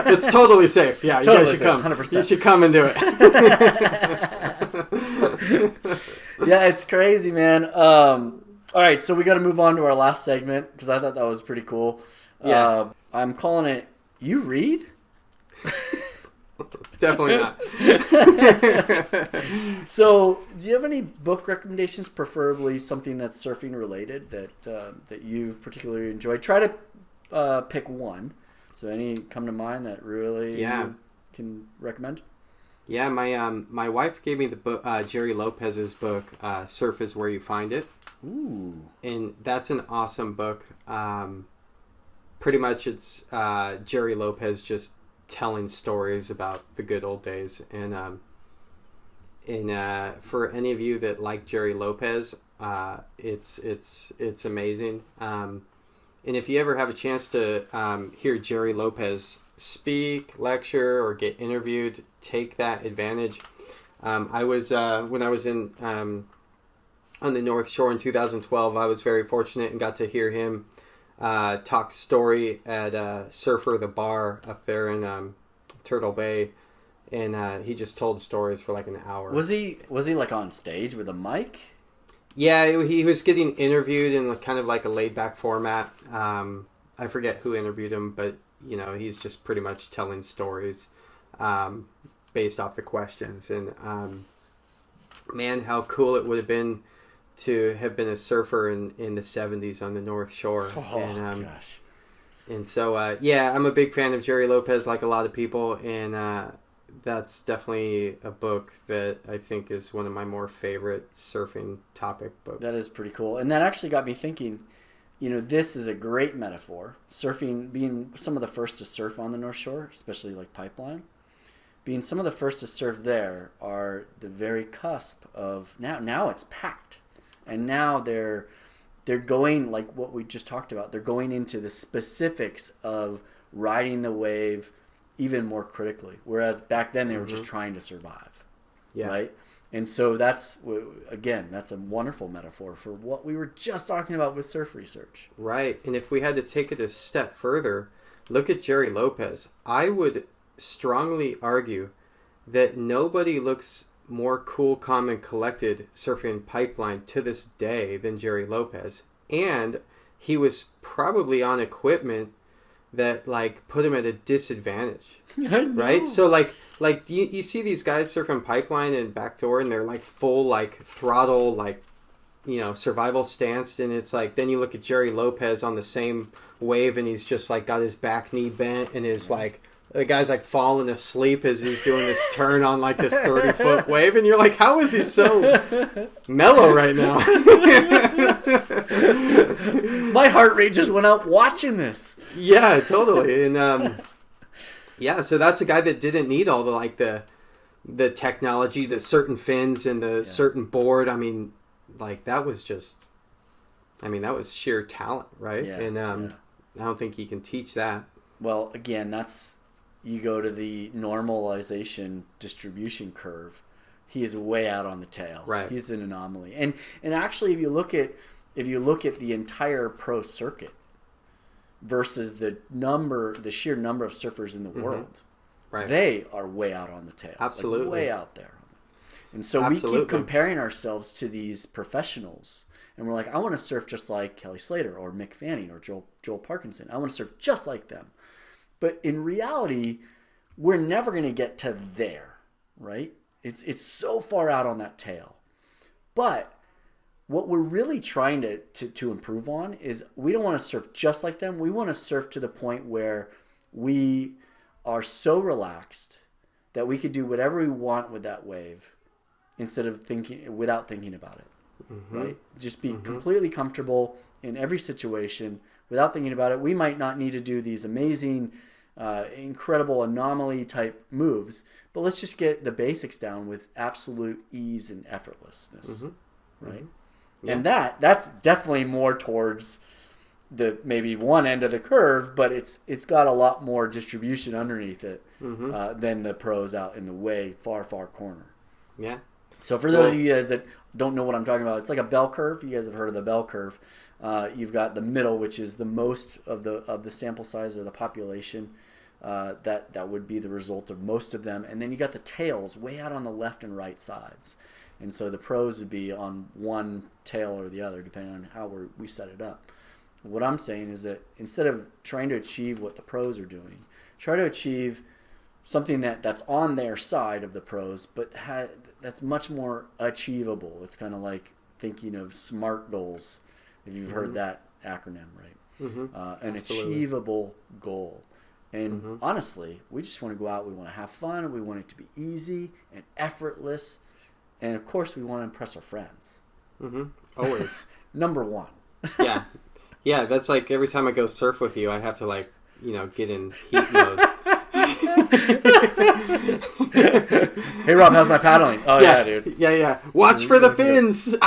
It's totally safe. Yeah, totally, you guys should come. 100%. You should come and do it. Yeah, it's crazy, man. All right, so we got to move on to our last segment, because I thought that was pretty cool. Yeah. I'm calling it, You Read? Definitely not. So, do you have any book recommendations, preferably something that's surfing related, that you've particularly enjoyed? Try to pick one. So, any come to mind that really you can recommend? Yeah, my wife gave me the book, Gerry Lopez's book, Surf is Where You Find It. Ooh. And that's an awesome book. Pretty much it's Gerry Lopez just telling stories about the good old days. And for any of you that like Gerry Lopez, it's amazing. And if you ever have a chance to hear Gerry Lopez speak, lecture, or get interviewed, take that advantage. I was when I was in on the North Shore in 2012, I was very fortunate and got to hear him talk story at Surfer the Bar up there in Turtle Bay, and he just told stories for like an hour. Was he like on stage with a mic? Yeah, he was getting interviewed in kind of like a laid back format. I forget who interviewed him, but you know, he's just pretty much telling stories based off the questions. And man, how cool it would have been to have been a surfer in the 70s on the North Shore. Oh, gosh. And so, yeah, I'm a big fan of Gerry Lopez, like a lot of people, and that's definitely a book that I think is one of my more favorite surfing topic books. That is pretty cool. And that actually got me thinking, you know, this is a great metaphor. Surfing, being some of the first to surf on the North Shore, especially like Pipeline, being some of the first to surf there are the very cusp of, now it's packed. And now they're going, like what we just talked about, they're going into the specifics of riding the wave even more critically. Whereas back then they were just trying to survive. Yeah. Right? And so that's a wonderful metaphor for what we were just talking about with surf research. Right. And if we had to take it a step further, look at Gerry Lopez. I would strongly argue that nobody looks more cool, calm, and collected surfing Pipeline to this day than Gerry Lopez. And he was probably on equipment that like put him at a disadvantage. Right? So like you see these guys surfing Pipeline and backdoor, and they're like full like throttle, like, you know, survival stance, and it's like then you look at Gerry Lopez on the same wave and he's just like got his back knee bent and is like the guy's like falling asleep as he's doing this turn on like this 30-foot wave, and you're like, how is he so mellow right now? My heart rate just went up watching this. Yeah, totally. And yeah, so that's a guy that didn't need all the technology, the certain fins and the certain board. I mean, like that was sheer talent, right? Yeah, and I don't think he can teach that. Well, again, you go to the normalization distribution curve. He is way out on the tail. Right. He's an anomaly. And actually, if you look at the entire pro circuit versus the sheer number of surfers in the world, right, they are way out on the tail. Absolutely. Like way out there. And so we keep comparing ourselves to these professionals. And we're like, I want to surf just like Kelly Slater or Mick Fanning or Joel Parkinson. I want to surf just like them. But in reality, we're never going to get to there, right? It's so far out on that tail. But what we're really trying to improve on is we don't want to surf just like them. We want to surf to the point where we are so relaxed that we could do whatever we want with that wave without thinking about it, right? Just be completely comfortable in every situation without thinking about it. We might not need to do these amazing incredible anomaly type moves, but let's just get the basics down with absolute ease and effortlessness, right? Yeah. And that's definitely more towards the maybe one end of the curve, but it's got a lot more distribution underneath it than the pros out in the way far corner. Yeah. So for those of you guys that don't know what I'm talking about, it's like a bell curve. You guys have heard of the bell curve. You've got the middle, which is the most of the sample size or the population. That would be the result of most of them. And then you got the tails way out on the left and right sides. And so the pros would be on one tail or the other, depending on how we set it up. What I'm saying is that instead of trying to achieve what the pros are doing, try to achieve something that's on their side of the pros, but that's much more achievable. It's kind of like thinking of SMART goals, if you've heard that acronym, right? An achievable goal. And honestly, we just want to go out. We want to have fun. We want it to be easy and effortless. And of course, we want to impress our friends. Always. Number one. Yeah. Yeah, that's like every time I go surf with you, I have to get in heat mode. Hey, Rob, how's my paddling? Oh, yeah, dude. Yeah. Watch for the fins. Oh,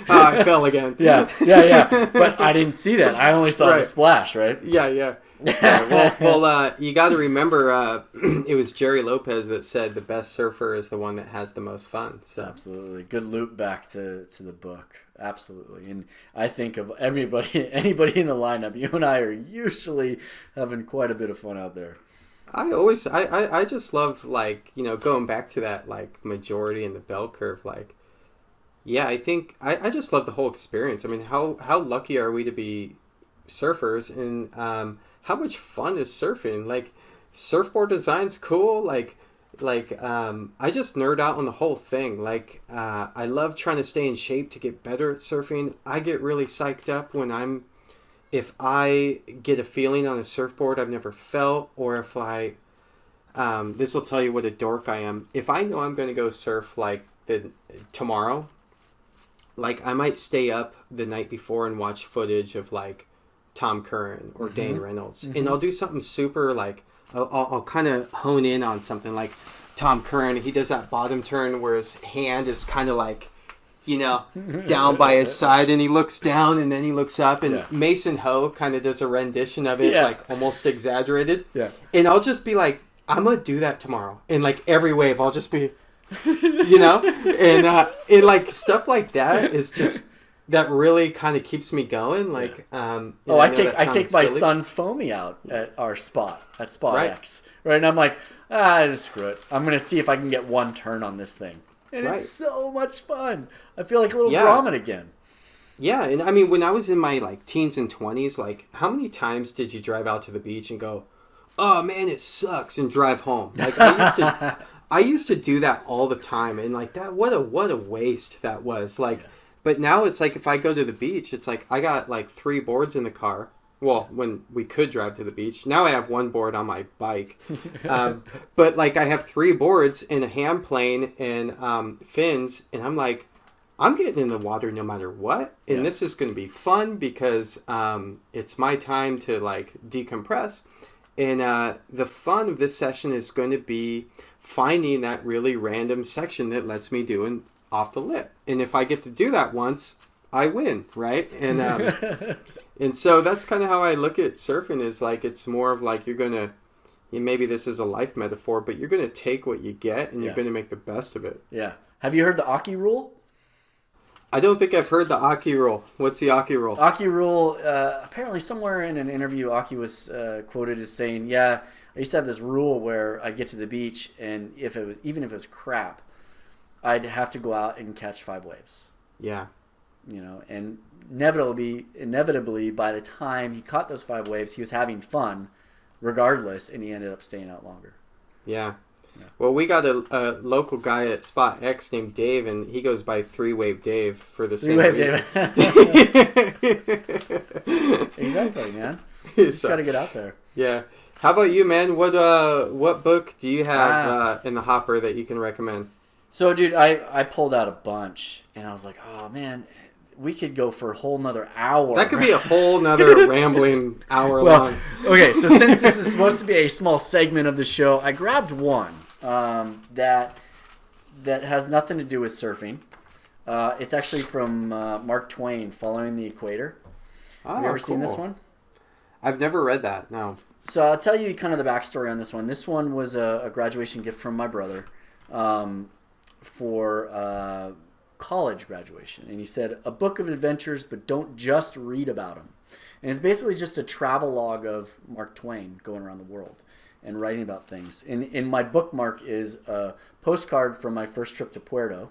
I fell again. Yeah. But I didn't see that. I only saw the splash, right? Yeah. Well, you got to remember, it was Gerry Lopez that said the best surfer is the one that has the most fun. So. Absolutely. Good loop back to the book. Absolutely. And I think of anybody in the lineup, you and I are usually having quite a bit of fun out there. I just love, like, going back to that, like, majority and the bell curve, like, yeah, I think I just love the whole experience. I mean, how lucky are we to be surfers, and how much fun is surfing? Like, surfboard design's cool. Like I just nerd out on the whole thing. Like, I love trying to stay in shape to get better at surfing. I get really psyched up if I get a feeling on a surfboard I've never felt, or if this will tell you what a dork I am. If I know I'm going to go surf like tomorrow, like, I might stay up the night before and watch footage of, like, Tom Curran or Dane Reynolds, and I'll do something super, like, I'll kind of hone in on something like Tom Curran. He does that bottom turn where his hand is kind of like, down by his side, and he looks down and then he looks up, and Mason Ho kind of does a rendition of it, like, almost exaggerated. Yeah. And I'll just be like, I'm going to do that tomorrow. And, like, every wave, I'll just be, and like, stuff like that is just, that really kind of keeps me going. Like, I take my son's foamy out at our spot, at Spot X, right? And I'm like, just screw it. I'm going to see if I can get one turn on this thing. And it's so much fun. I feel like a little Gromit again. Yeah, and I mean, when I was in my, like, teens and 20s, like, how many times did you drive out to the beach and go, oh man, it sucks, and drive home? Like, I used to do that all the time, and, like, that, what a waste that was. Like, but now it's like, if I go to the beach, it's like I got, like, 3 boards in the car. Well, when we could drive to the beach. Now I have 1 board on my bike. But, like, I have 3 boards and a hand plane and fins, and I'm like, I'm getting in the water no matter what. And this is going to be fun because it's my time to, like, decompress. And the fun of this session is going to be finding that really random section that lets me do an off the lip. And if I get to do that once, I win, right? And and so that's kind of how I look at surfing, is like, it's more of like, you're going to, maybe this is a life metaphor, but you're going to take what you get and you're going to make the best of it. Yeah. Have you heard the Aki rule? I don't think I've heard the Aki rule. What's the Aki rule? Aki rule, apparently somewhere in an interview, Aki was quoted as saying, I used to have this rule where I'd get to the beach, and even if it was crap, I'd have to go out and catch 5 waves. Yeah. And inevitably, by the time he caught those 5 waves, he was having fun regardless, and he ended up staying out longer. Yeah. Well, we got a local guy at Spot X named Dave, and he goes by 3-Wave Dave for the same reason. Exactly, man. You just got to get out there. Yeah. How about you, man? What book do you have in the hopper that you can recommend? So, dude, I pulled out a bunch, and I was like, oh, man, we could go for a whole nother hour. That could be a whole nother rambling hour long. Okay, so since this is supposed to be a small segment of the show, I grabbed one that has nothing to do with surfing. It's actually from Mark Twain, Following the Equator. Oh, have you ever seen this one? I've never read that, no. So I'll tell you kind of the backstory on this one. This one was a graduation gift from my brother for college graduation. And he said, a book of adventures, but don't just read about them. And it's basically just a travel log of Mark Twain going around the world and writing about things. In my bookmark is a postcard from my first trip to Puerto,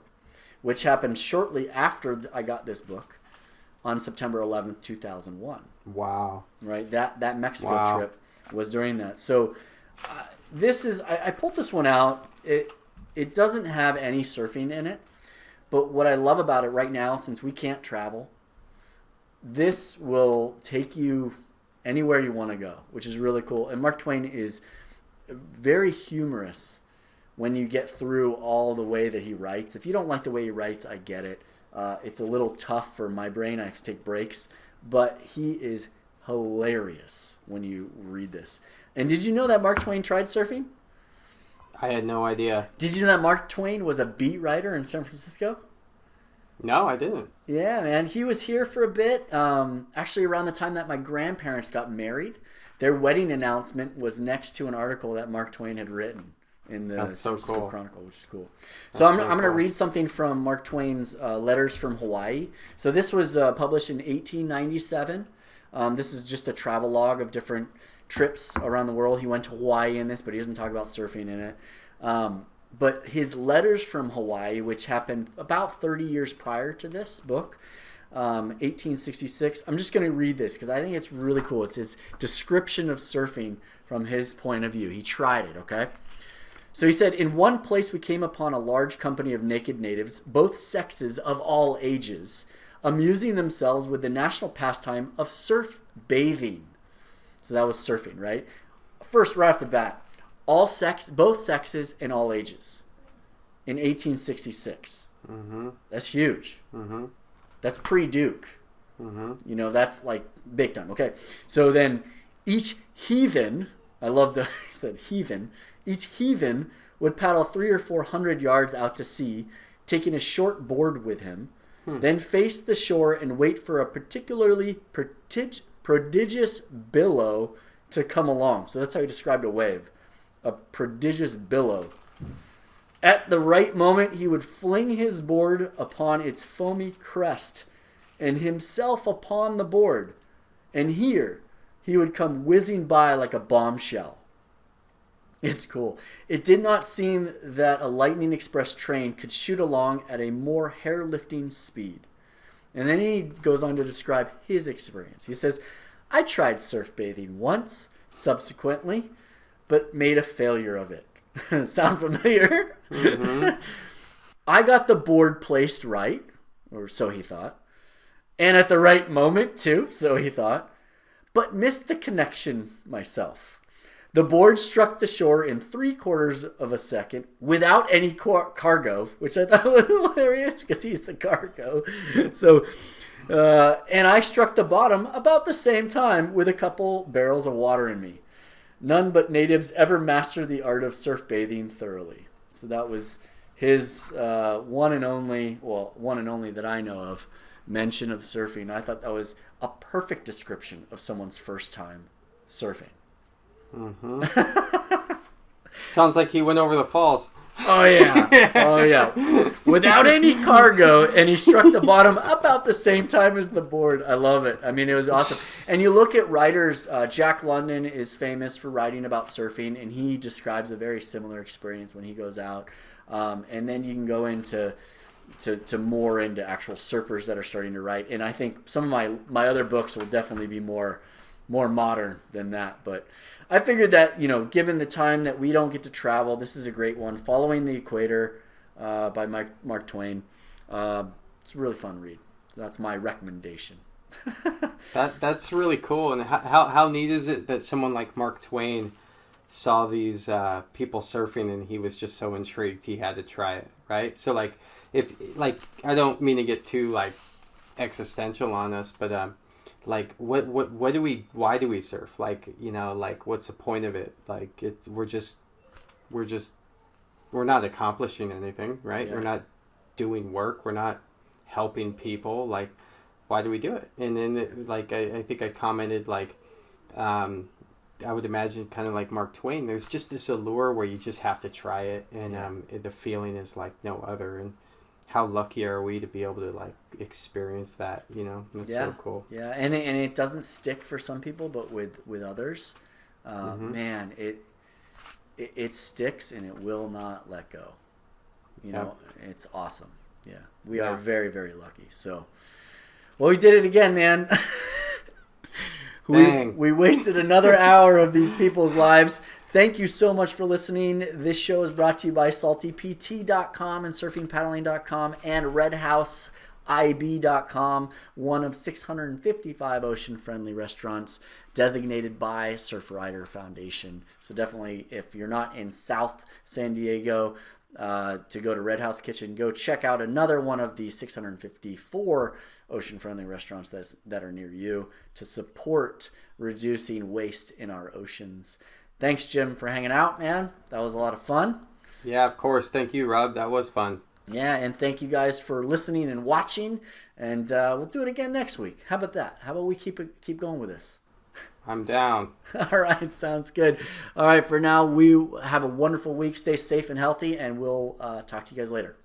which happened shortly after I got this book on September 11th, 2001. Wow. Right? That Mexico trip was during that. So this is, I pulled this one out. It doesn't have any surfing in it, but what I love about it right now, since we can't travel, this will take you anywhere you want to go, which is really cool. And Mark Twain is very humorous when you get through all the way that he writes. If you don't like the way he writes, I get it. It's a little tough for my brain. I have to take breaks. But he is hilarious when you read this. And did you know that Mark Twain tried surfing? I had no idea. Did you know that Mark Twain was a beat writer in San Francisco? No, I didn't. Yeah, man. He was here for a bit. Actually, around the time that my grandparents got married, their wedding announcement was next to an article that Mark Twain had written in the That's so San Francisco cool. Chronicle, which is cool. So I'm going to cool. read something from Mark Twain's Letters from Hawaii. So this was published in 1897. This is just a travel log of different trips around the world. He went to Hawaii in this, but he doesn't talk about surfing in it. But his Letters from Hawaii, which happened about 30 years prior to this book, 1866. I'm just going to read this because I think it's really cool. It's his description of surfing from his point of view. He tried it, okay? So he said, in one place we came upon a large company of naked natives, both sexes of all ages, amusing themselves with the national pastime of surf bathing. So that was surfing, right? First, right off the bat, both sexes and all ages in 1866. Mm-hmm. That's huge. Mm-hmm. That's pre-Duke. Mm-hmm. You know, that's like big time. Okay, so then each heathen, I love that he said heathen, each heathen would paddle 300 or 400 yards out to sea, taking a short board with him, then face the shore and wait for a particularly prodigious billow to come along. So that's how he described a wave. A prodigious billow. At the right moment, he would fling his board upon its foamy crest, and himself upon the board, and here he would come whizzing by like a bombshell. It's cool. It did not seem that a lightning express train could shoot along at a more hair-lifting speed. And then he goes on to describe his experience. He says, I tried surf bathing once, subsequently, but made a failure of it. Sound familiar? Mm-hmm. I got the board placed right, or so he thought, and at the right moment too, so he thought, but missed the connection myself. The board struck the shore in 3/4 of a second without any cargo, which I thought was hilarious because he's the cargo. So, and I struck the bottom about the same time with a couple barrels of water in me. None but natives ever master the art of surf bathing thoroughly. So that was his one and only that I know of mention of surfing. I thought that was a perfect description of someone's first time surfing. Mm-hmm. Sounds like he went over the falls. Oh yeah, oh yeah. Without any cargo, and he struck the bottom about the same time as the board. I love it. I mean, it was awesome. And you look at writers. Jack London is famous for writing about surfing, and he describes a very similar experience when he goes out. And then you can go into more into actual surfers that are starting to write. And I think some of my other books will definitely be more modern than that. But I figured that, given the time that we don't get to travel, this is a great one. Following the Equator by Mark Twain. It's a really fun read. So that's my recommendation. That's really cool. And how neat is it that someone like Mark Twain saw these people surfing and he was just so intrigued he had to try it, right? So I don't mean to get too existential on us, but why do we surf? What's the point of it? We're not accomplishing anything, right? Yeah. We're not doing work. We're not helping people. Why do we do it? And then I think I commented I would imagine kind of like Mark Twain, there's just this allure where you just have to try it, and the feeling is like no other. And how lucky are we to be able to experience that? That's so cool. Yeah, and it doesn't stick for some people, but with others, man, it sticks and it will not let go. It's awesome. Yeah, we are very, very lucky. So, well, we did it again, man. We wasted another hour of these people's lives. Thank you so much for listening. This show is brought to you by saltypt.com and surfingpaddling.com and redhouseib.com, one of 655 ocean-friendly restaurants designated by Surf Rider Foundation. So definitely, if you're not in South San Diego, to go to Red House Kitchen, go check out another one of the 654 ocean-friendly restaurants that are near you to support reducing waste in our oceans. Thanks, Jim, for hanging out, man. That was a lot of fun. Yeah, of course. Thank you, Rob. That was fun. Yeah, and thank you guys for listening and watching. And we'll do it again next week. How about that? How about we keep going with this? I'm down. All right, sounds good. All right, for now, we have a wonderful week. Stay safe and healthy, and we'll talk to you guys later.